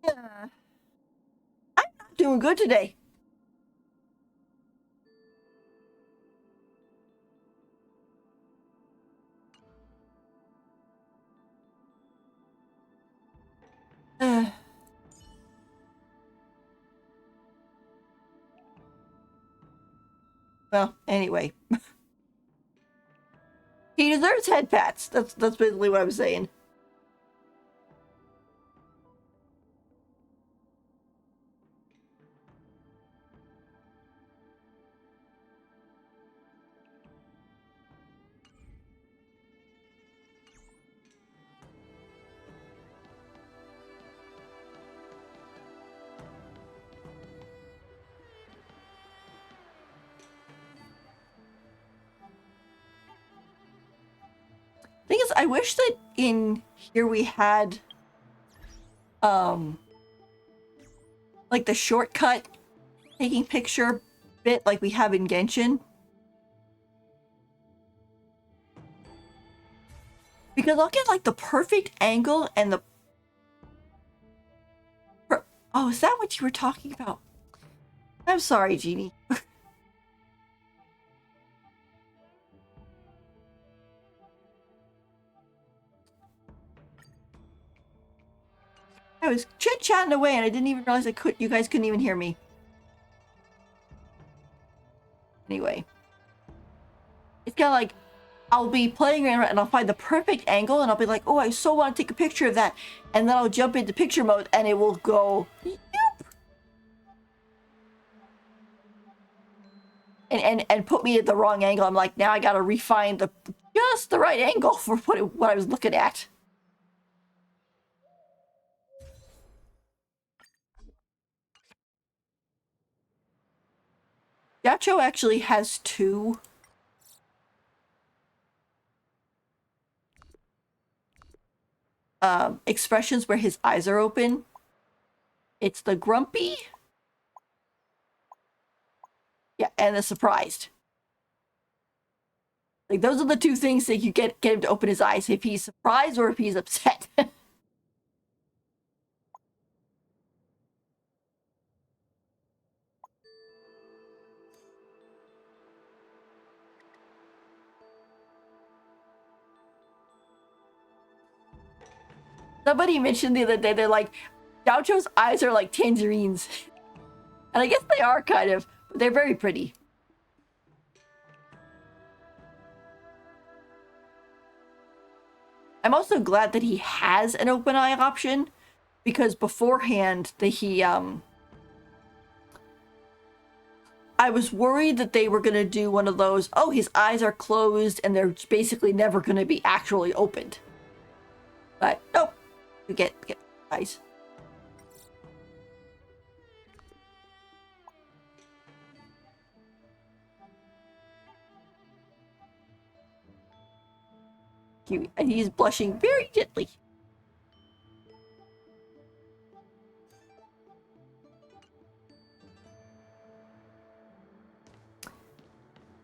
Yeah. I'm not doing good today. Well, anyway. He deserves head pats. That's basically what I'm saying. Thing is, I wish that in here we had, like the shortcut taking picture bit like we have in Genshin. Because I'll get like the perfect angle and the... Oh, is that what you were talking about? I'm sorry, Jeannie. I was chit-chatting away and I didn't even realize you guys couldn't even hear me. Anyway. It's kind of like, I'll be playing around and I'll find the perfect angle and I'll be like, oh, I so want to take a picture of that. And then I'll jump into picture mode and it will go, yoop. And put me at the wrong angle. I'm like, now I gotta refine just the right angle for what I was looking at. Jiaoqiu actually has two expressions where his eyes are open. It's the grumpy, yeah, and the surprised. Like those are the two things that you get him to open his eyes, if he's surprised or if he's upset. Somebody mentioned the other day, they're like, Jiaoqiu's eyes are like tangerines. And I guess they are kind of, but they're very pretty. I'm also glad that he has an open eye option, because beforehand I was worried that they were going to do one of those, oh, his eyes are closed and they're basically never going to be actually opened. But nope, you get eyes. And he's blushing very gently.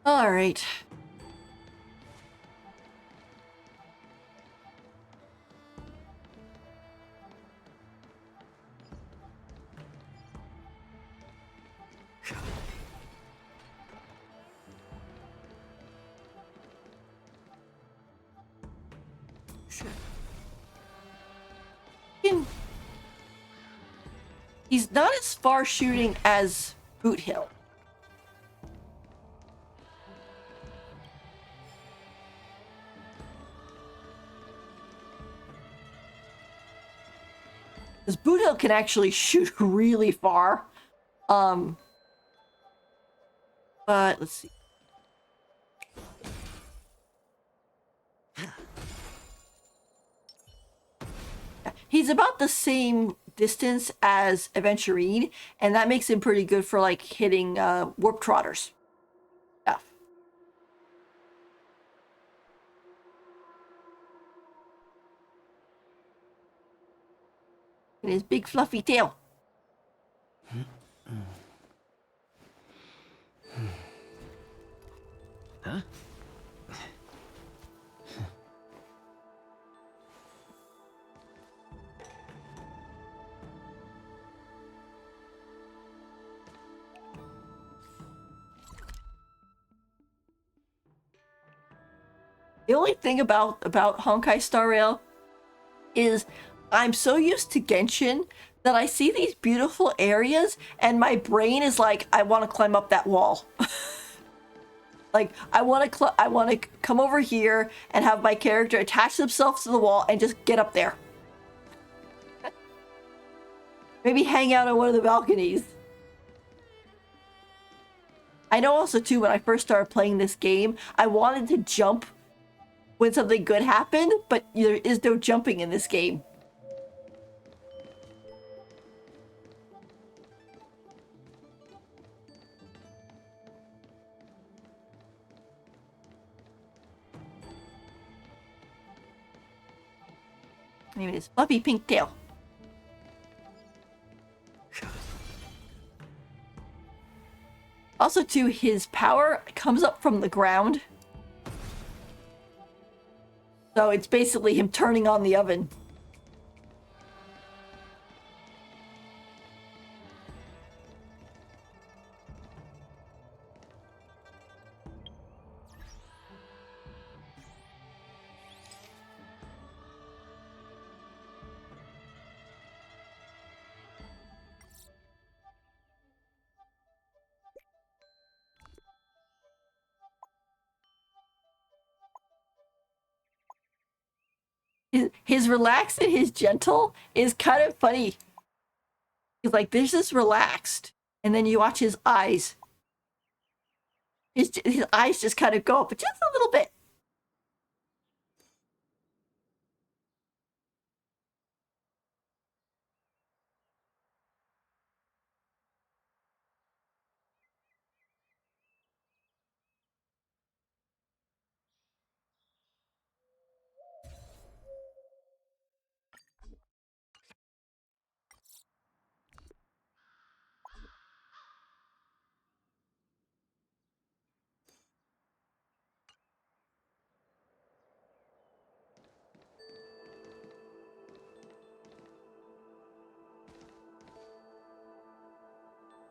All right. He's not as far shooting as Boot Hill. Because Boot Hill can actually shoot really far. But let's see. He's about the same distance as Aventurine, and that makes him pretty good for like hitting warp trotters. Yeah. And his big fluffy tail. Huh? The only thing about Honkai Star Rail is I'm so used to Genshin that I see these beautiful areas and my brain is like, I want to climb up that wall. Like, I want to come over here and have my character attach themselves to the wall and just get up there. Maybe hang out on one of the balconies. I know also too, when I first started playing this game, I wanted to jump when something good happened, but there is no jumping in this game. Name is Fluffy Pink Tail. Also, too, his power comes up from the ground. So it's basically him turning on the oven. His relaxed and his gentle is kind of funny. He's like, this is relaxed. And then you watch his eyes. His eyes just kind of go up just a little bit.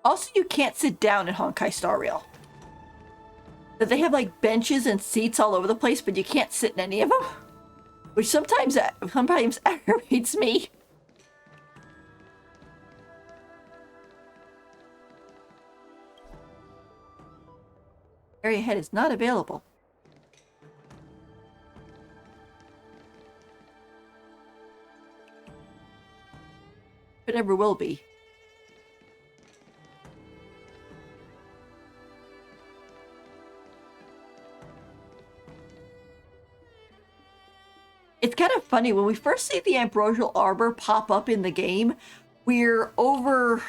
Also, you can't sit down in Honkai Star Rail. That they have like benches and seats all over the place, but you can't sit in any of them, which sometimes aggravates me. Area head is not available. But never will be. It's kind of funny, when we first see the Ambrosial Arbor pop up in the game, we're over...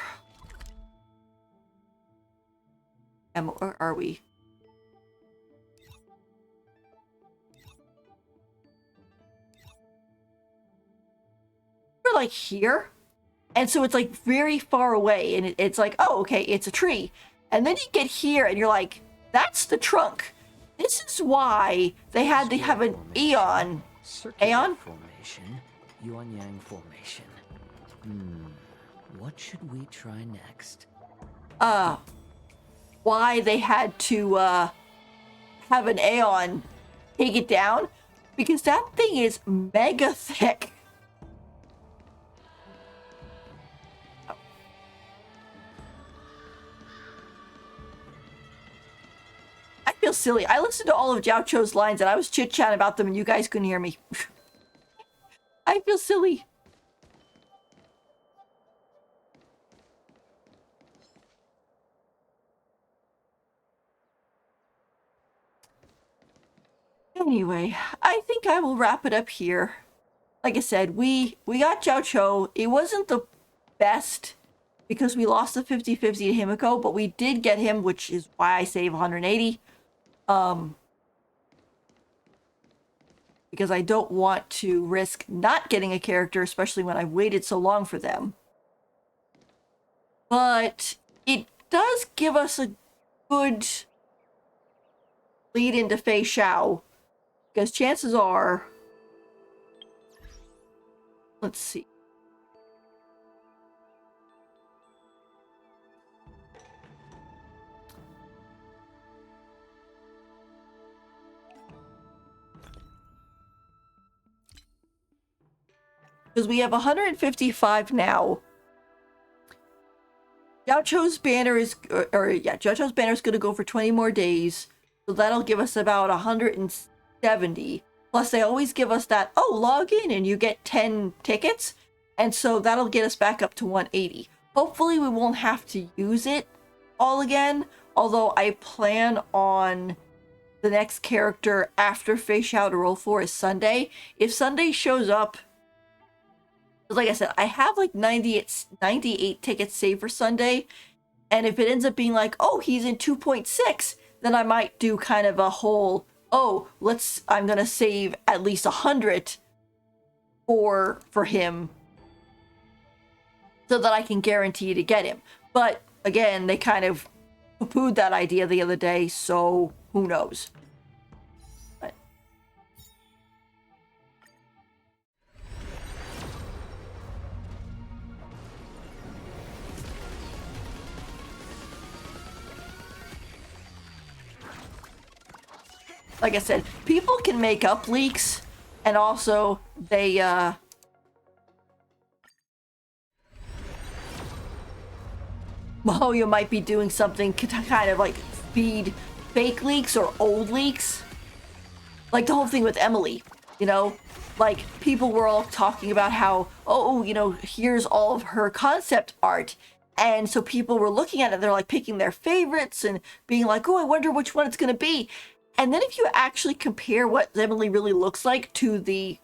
Where are we? We're like here. And so it's like very far away, and it's like, oh, okay, it's a tree. And then you get here and you're like, that's the trunk. This is why they had to have an Aeon. Aeon? Formation, Yuan Yang formation. What should we try next? Why they had to have an Aeon take it down? Because that thing is mega thick. I feel silly. I listened to all of Jiaoqiu's lines and I was chit-chatting about them and you guys couldn't hear me. I feel silly. Anyway, I think I will wrap it up here. Like I said, we got Jiaoqiu. It wasn't the best because we lost the 50-50 to Himiko, but we did get him, which is why I save 180. Because I don't want to risk not getting a character, especially when I've waited so long for them. But it does give us a good lead into Fei Xiao, because chances are, let's see. Because we have 155 now. Jiaoqiu's banner is, Jiaoqiu's banner is going to go for 20 more days. So that'll give us about 170. Plus they always give us that, oh, log in and you get 10 tickets. And so that'll get us back up to 180. Hopefully we won't have to use it all again. Although I plan on the next character after Face Shout to roll for is Sunday. If Sunday shows up, like I said, I have like 98 tickets saved for Sunday. And if it ends up being like, oh, he's in 2.6, then I might do kind of a whole, oh, I'm going to save at least 100 for him so that I can guarantee to get him. But again, they kind of poo-pooed that idea the other day, so who knows? But like I said, people can make up leaks, and also they Mahoyo might be doing something to kind of like feed fake leaks or old leaks. Like the whole thing with Emily, you know? Like people were all talking about how, oh, you know, here's all of her concept art. And so people were looking at it, they're like picking their favorites and being like, oh, I wonder which one it's going to be. And then if you actually compare what Emily really looks like to the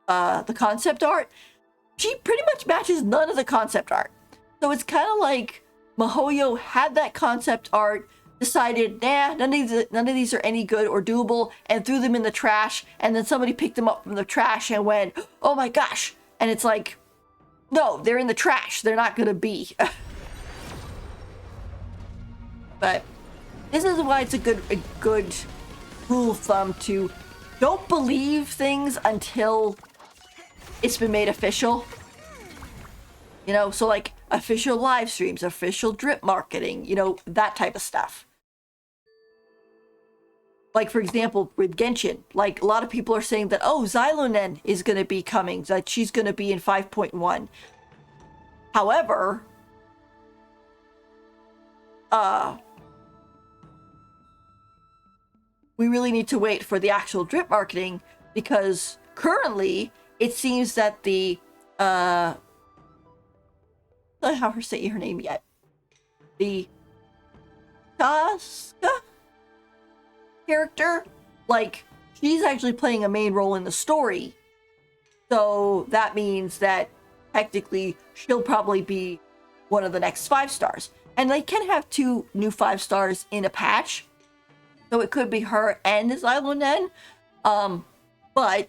concept art, she pretty much matches none of the concept art. So it's kind of like Mahoyo had that concept art, decided, nah, none of these are any good or doable, and threw them in the trash, and then somebody picked them up from the trash and went, oh my gosh. And it's like, no, they're in the trash. They're not going to be. But this is why it's a good rule of thumb to don't believe things until it's been made official. You know, so like official live streams, official drip marketing, you know, that type of stuff. Like, for example, with Genshin, like a lot of people are saying that, oh, Xylonen is going to be coming, that she's going to be in 5.1. However, we really need to wait for the actual drip marketing, because currently it seems that the I don't have her say her name yet. The Casca character, like, she's actually playing a main role in the story. So that means that technically she'll probably be one of the next 5 stars. And they can have 2 new 5 stars in a patch. So it could be her and Xylonen. But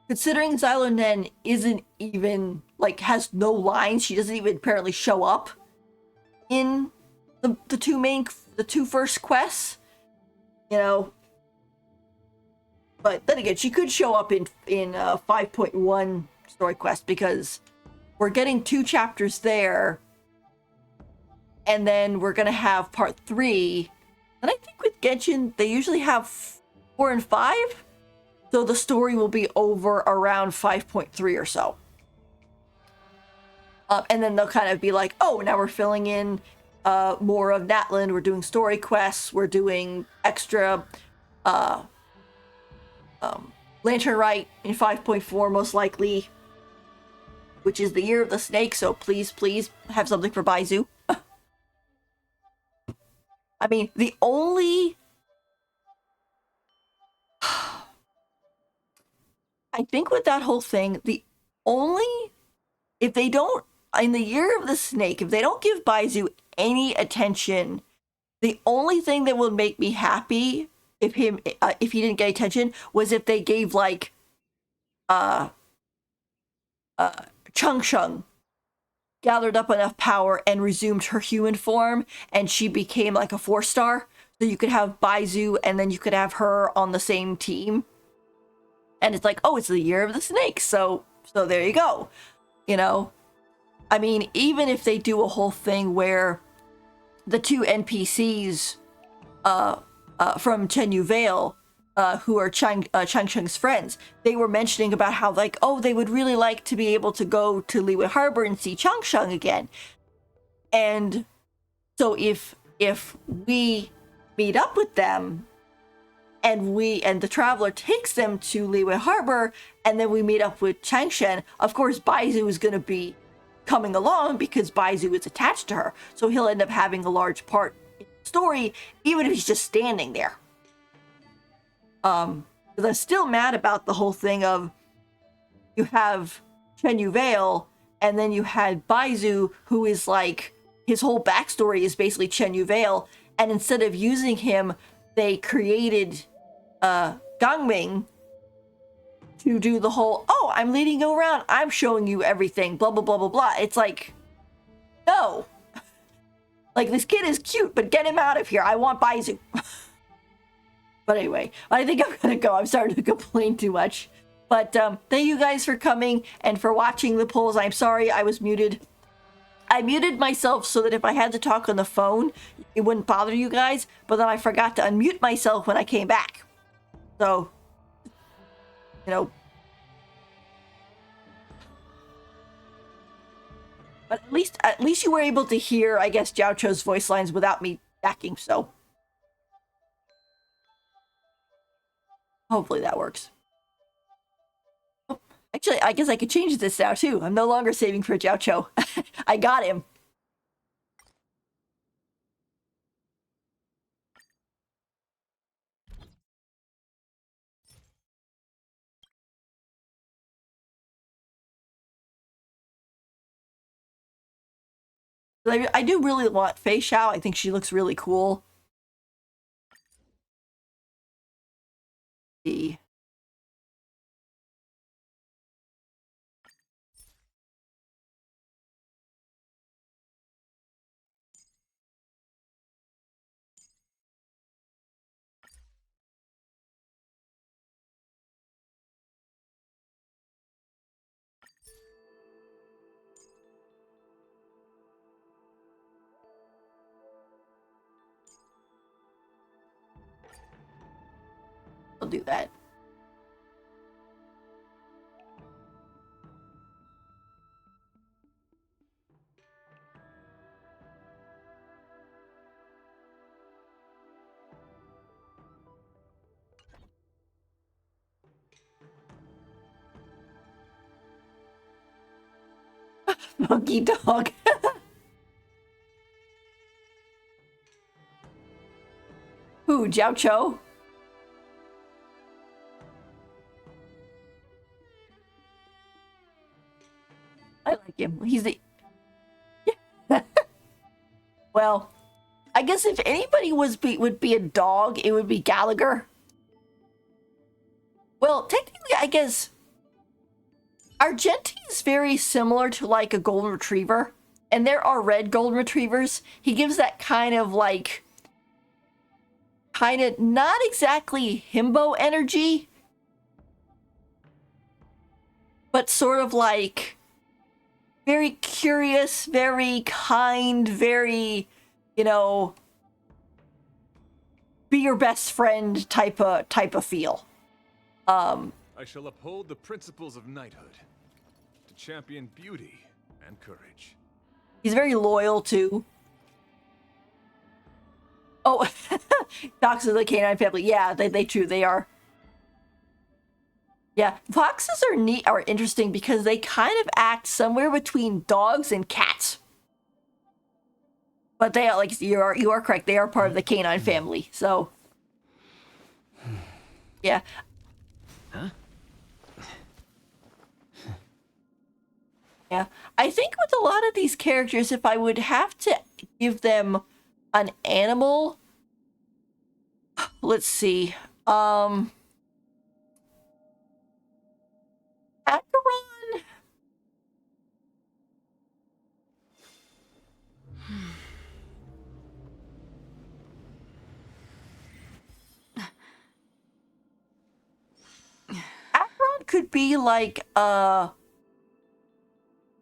considering Xylonen isn't even, like, has no lines, she doesn't even apparently show up in the two first quests, you know. But then again, she could show up in 5.1 story quest, because we're getting 2 chapters there, and then we're gonna have part 3. And I think with Genshin, they usually have 4 and 5. So the story will be over around 5.3 or so. And then they'll kind of be like, oh, now we're filling in more of Natlan. We're doing story quests. We're doing extra Lantern Rite in 5.4, most likely. Which is the year of the snake. So please, please have something for Baizu. I mean, the only... I think with that whole thing, the only... If they don't... In the year of the snake, if they don't give Baizu any attention, the only thing that would make me happy if he didn't get attention was if they gave, like... Chung gathered up enough power and resumed her human form, and she became like a 4-star. So you could have Baizu, and then you could have her on the same team. And it's like, oh, it's the year of the snake, so there you go. You know? I mean, even if they do a whole thing where the 2 NPCs from Chenyu Vale, who are Changcheng's friends, they were mentioning about how, like, oh, they would really like to be able to go to Liyue Harbor and see Changcheng again. And so if we meet up with them and the traveler takes them to Liyue Harbor, and then we meet up with Changshen. Of course, Baizu is going to be coming along because Baizu is attached to her, so he'll end up having a large part in the story, even if he's just standing there. Because I'm still mad about the whole thing of you have Chen Yuvale, and then you had Baizu, who is like, his whole backstory is basically Chen Yuvale, and instead of using him, they created Gangming to do the whole, oh, I'm leading you around, I'm showing you everything, blah, blah, blah, blah, blah. It's like, no. Like, this kid is cute, but get him out of here. I want Baizu. But anyway, I think I'm gonna go. I'm starting to complain too much. But thank you guys for coming and for watching the polls. I'm sorry I was muted. I muted myself so that if I had to talk on the phone, it wouldn't bother you guys. But then I forgot to unmute myself when I came back. So, you know. But at least you were able to hear, I guess, Jiaoqiu's voice lines without me backing, so. Hopefully that works. Oh, actually, I guess I could change this now, too. I'm no longer saving for Jiaoqiu. I got him. I do really want Fei Xiao. I think she looks really cool. See. I'll do that. Monkey dog. Who, Jiaoqiu? I like him. He's the... Yeah. Well, I guess if anybody would be a dog, it would be Gallagher. Well, technically, I guess Argenti is very similar to like a golden retriever, and there are red golden retrievers. He gives that kind of like, not exactly himbo energy, but sort of like very curious, very kind, very, you know, be your best friend type of feel. I shall uphold the principles of knighthood, to champion beauty and courage. He's very loyal too. Oh, Fox of the canine family. Yeah, they are. Yeah, foxes are interesting because they kind of act somewhere between dogs and cats. But they are, like, you are correct. They are part of the canine family. So, yeah. Huh? Yeah, I think with a lot of these characters, if I would have to give them an animal, let's see, Acheron. Acheron could be like a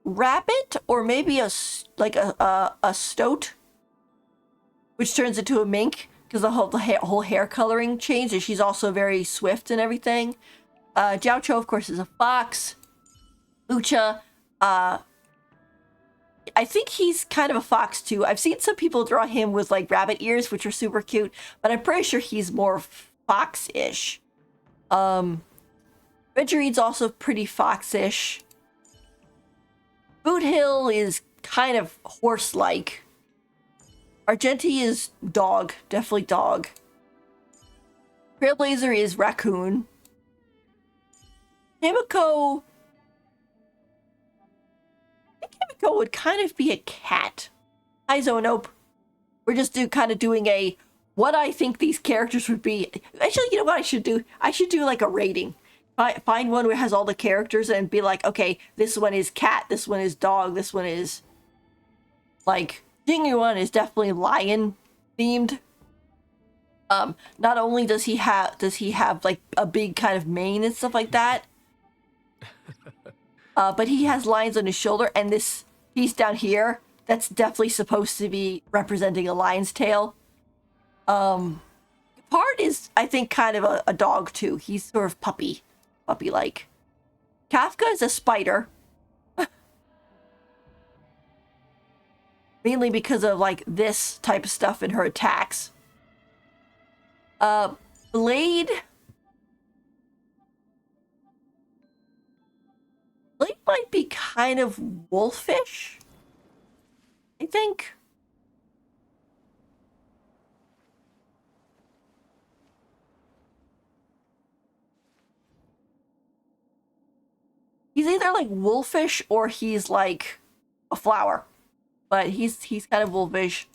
rabbit, or maybe a stoat, which turns into a mink because the whole hair coloring changed, and she's also very swift and everything. Jiaoqiu, of course, is a fox. Lucha, I think he's kind of a fox too. I've seen some people draw him with like rabbit ears, which are super cute, but I'm pretty sure he's more fox-ish. Venturene's also pretty fox-ish. Boot Hill is kind of horse-like. Argenti is dog, definitely dog. Trailblazer is raccoon. Himiko... I think Himiko would kind of be a cat. Hi, Zonope. We're just doing a what I think these characters would be. Actually, you know what I should do? I should do like a rating. Find one where it has all the characters and be like, okay, this one is cat, this one is dog, this one is like Jingyuan is definitely lion themed. Not only does he have like a big kind of mane and stuff like that, but he has lions on his shoulder, and this piece down here that's definitely supposed to be representing a lion's tail. Part is, I think, kind of a dog too. He's sort of puppy-like. Kafka is a spider. Mainly because of like this type of stuff in her attacks. Blade might be kind of wolfish, I think. He's either like wolfish or he's like a flower, but he's kind of wolfish.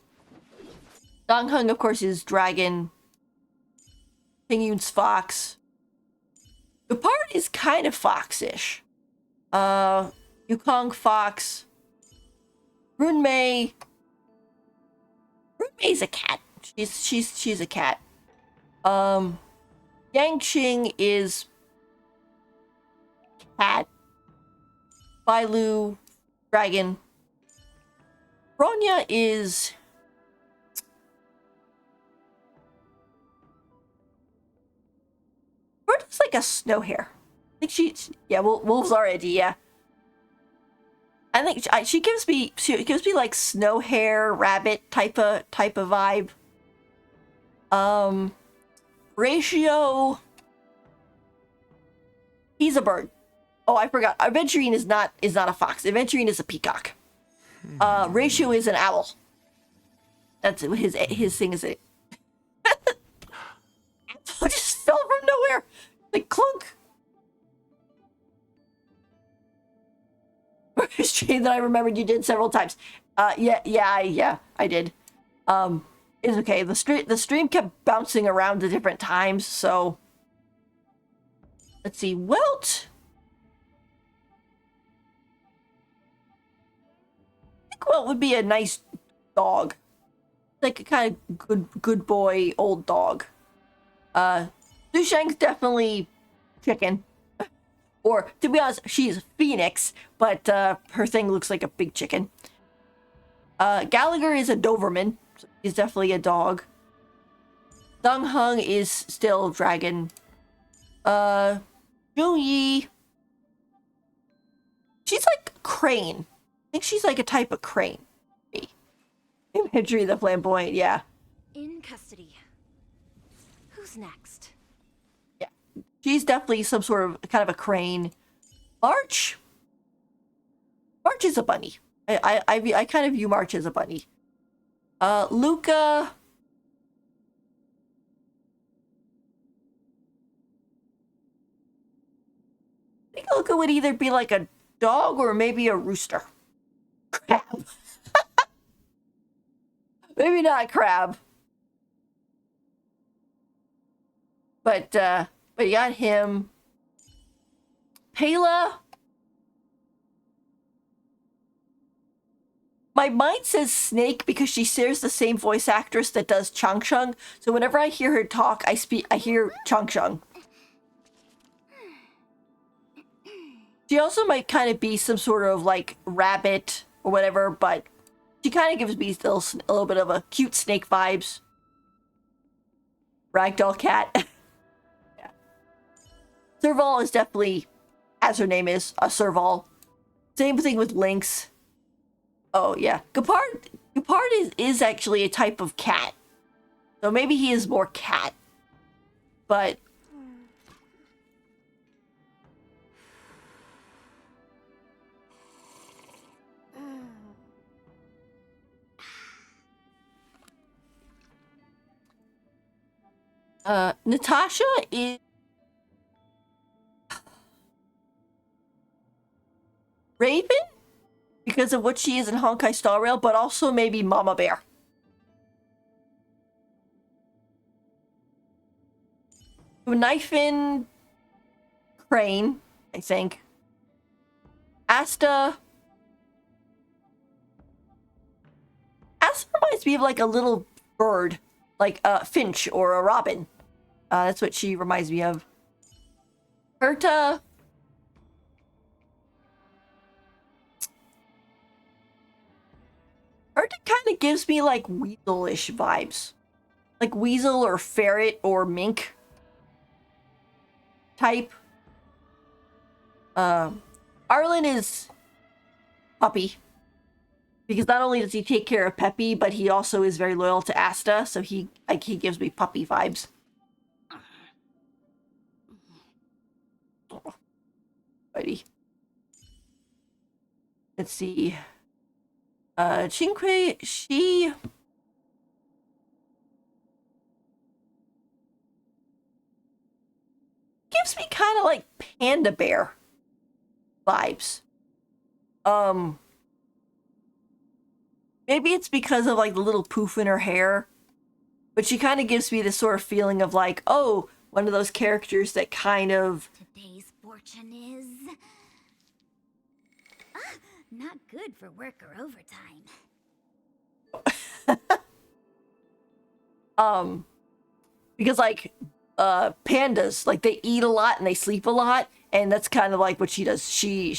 Dongheng, of course, is dragon. Pingyun's fox. Gepard is kind of foxish. Yukong fox. Runmei is a cat. She's a cat. Yangqing is cat. Bailu, dragon. Bronya is Bronya's like a snow hare. I think she's, yeah, wolves already, yeah. I think she gives me like snow hare, rabbit type of vibe. Ratio, he's a bird. Oh, I forgot. Aventurine is not a fox. Aventurine is a peacock. Ratio is an owl. That's his thing is it. I just fell from nowhere. Like clunk. Stream that I remembered you did several times. Yeah, I did. It's okay. The stream kept bouncing around at different times, so let's see. Welt. I think Welt would be a nice dog. Like a kind of good boy old dog. Dushang's definitely chicken. Or, to be honest, she's Phoenix, but her thing looks like a big chicken. Gallagher is a Doberman. So he's definitely a dog. Dongheng is still dragon. Junyi, she's like a crane. I think she's like a type of crane. Imagery the flamboyant, yeah. In custody. Who's next? Yeah. She's definitely some sort of kind of a crane. March is a bunny. I kind of view March as a bunny. Luca. I think Luca would either be like a dog or maybe a rooster. Crab. Maybe not a crab. But you got him. Pela. My mind says snake because she shares the same voice actress that does Changsheng. So whenever I hear her talk, I hear Changsheng. She also might kind of be some sort of like rabbit or whatever, but she kind of gives me a little bit of a cute snake vibes. Ragdoll cat. Yeah. Serval is definitely, as her name is, a Serval. Same thing with Lynx. Oh yeah, Gepard is actually a type of cat, so maybe he is more cat. but Natasha is Raven because of what she is in Honkai Star Rail, but also maybe Mama Bear. Knife in Crane, I think. Asta reminds me of like a little bird, like a finch or a robin. That's what she reminds me of. Herta kind of gives me like weasel-ish vibes. Like weasel or ferret or mink type. Arlen is Puppy. Because not only does he take care of Peppy, but he also is very loyal to Asta, so he gives me Puppy vibes. Oh. Righty. Let's see. Chinque, she gives me kind of like Panda Bear vibes. Maybe it's because of like the little poof in her hair, but she kind of gives me this sort of feeling of like, oh, one of those characters that kind of... Today's fortune is... not good for work or overtime. Because like, pandas, like they eat a lot and they sleep a lot, and that's kind of like what she does. She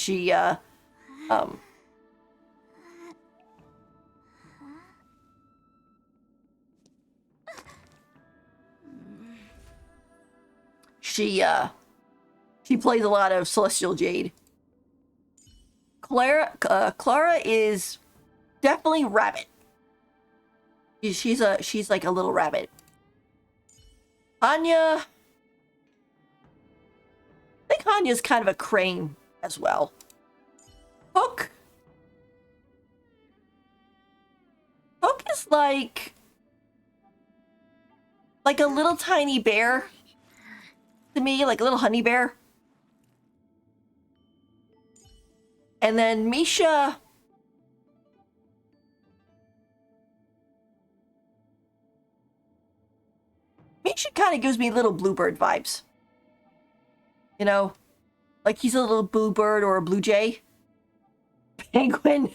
plays a lot of Celestial Jade. Clara is definitely rabbit. She's like a little rabbit. Anya, I think Anya's kind of a crane as well. Hook is like a little tiny bear to me, like a little honey bear. And then Misha kind of gives me little bluebird vibes. You know, like he's a little bluebird or a blue jay. Penguin.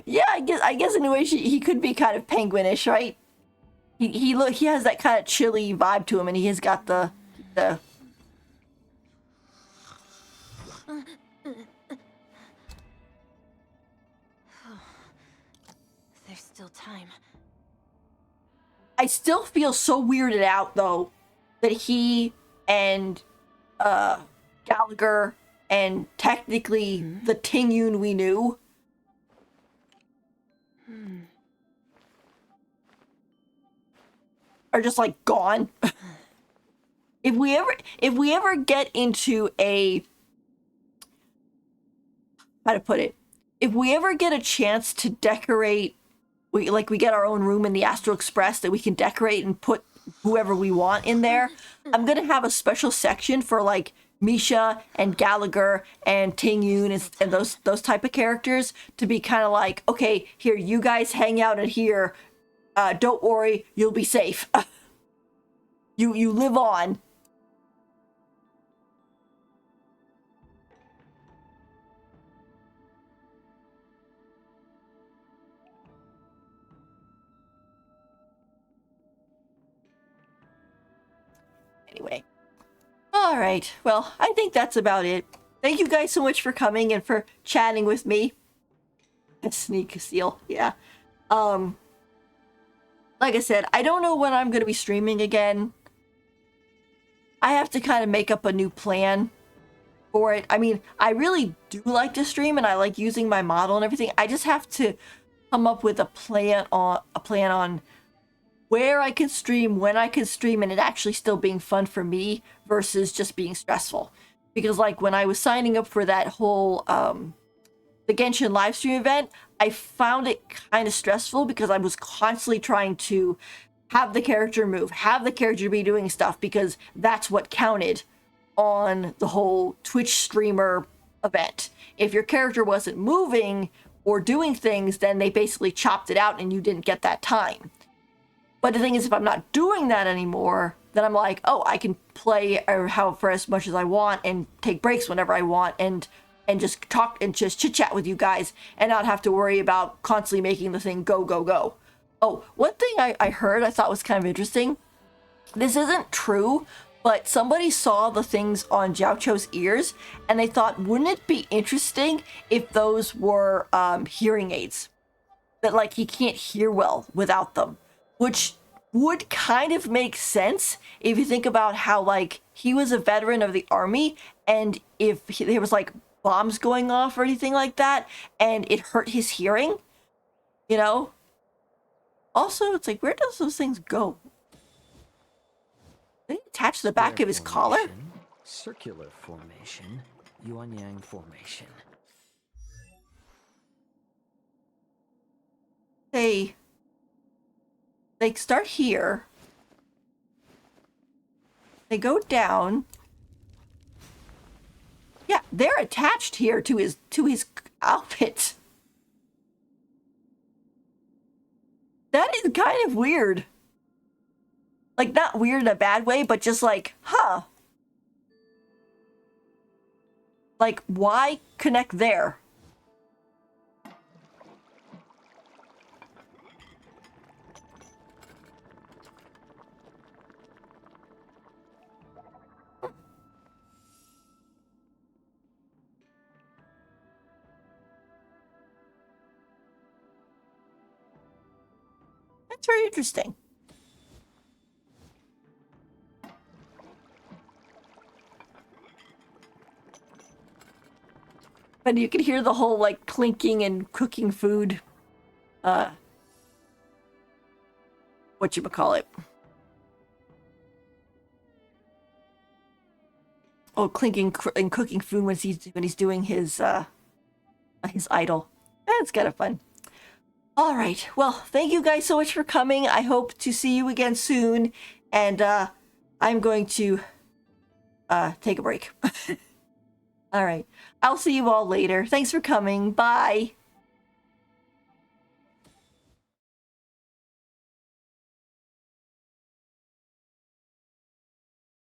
Yeah, I guess in a way he could be kind of penguinish, right? He has that kind of chilly vibe to him, and he has got the There's still time. I still feel so weirded out though that he and Gallagher and technically the Tingyun we knew are just like gone. If we ever get into a, how to put it, if we ever get a chance to decorate, we get our own room in the Astral Express that we can decorate and put whoever we want in there, I'm gonna have a special section for like Misha and Gallagher and Tingyun and those type of characters to be kind of like, okay, here, you guys hang out in here. Don't worry, you'll be safe. You live on. Anyway. All right. Well, I think that's about it. Thank you guys so much for coming and for chatting with me. Sneak steal. Yeah. Like I said, I don't know when I'm going to be streaming again. I have to kind of make up a new plan for it. I mean, I really do like to stream and I like using my model and everything. I just have to come up with a plan on where I can stream, when I can stream, and it actually still being fun for me versus just being stressful. Because like when I was signing up for that whole the Genshin livestream event, I found it kind of stressful because I was constantly trying to have the character move, have the character be doing stuff, because that's what counted on the whole Twitch streamer event. If your character wasn't moving or doing things, then they basically chopped it out and you didn't get that time. But the thing is, if I'm not doing that anymore, then I'm like, oh, I can play for as much as I want and take breaks whenever I want and just talk and just chit chat with you guys and not have to worry about constantly making the thing go, go, go. Oh, one thing I heard I thought was kind of interesting. This isn't true, but somebody saw the things on Jiaoqiu's ears and they thought, wouldn't it be interesting if those were hearing aids? That like he can't hear well without them, which would kind of make sense if you think about how like he was a veteran of the army, and if there was like bombs going off or anything like that and it hurt his hearing, you know. Also, it's like, where does those things go? They attach to the back of his collar? Circular formation, yuan-yang formation. They start here. They go down. Yeah, they're attached here to his outfit. That is kind of weird. Like, not weird in a bad way, but just like, huh. Like, why connect there? That's very interesting. But you can hear the whole like clinking and cooking food. Whatchamacallit? Oh, clinking and cooking food when he's doing his idol. That's kind of fun. All right. Well, thank you guys so much for coming. I hope to see you again soon. And I'm going to take a break. All right. I'll see you all later. Thanks for coming. Bye.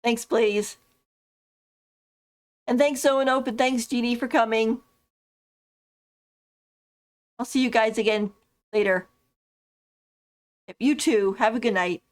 Thanks, Blaze. And thanks, Owen Open. Thanks, GD, for coming. I'll see you guys again later. You too. Have a good night.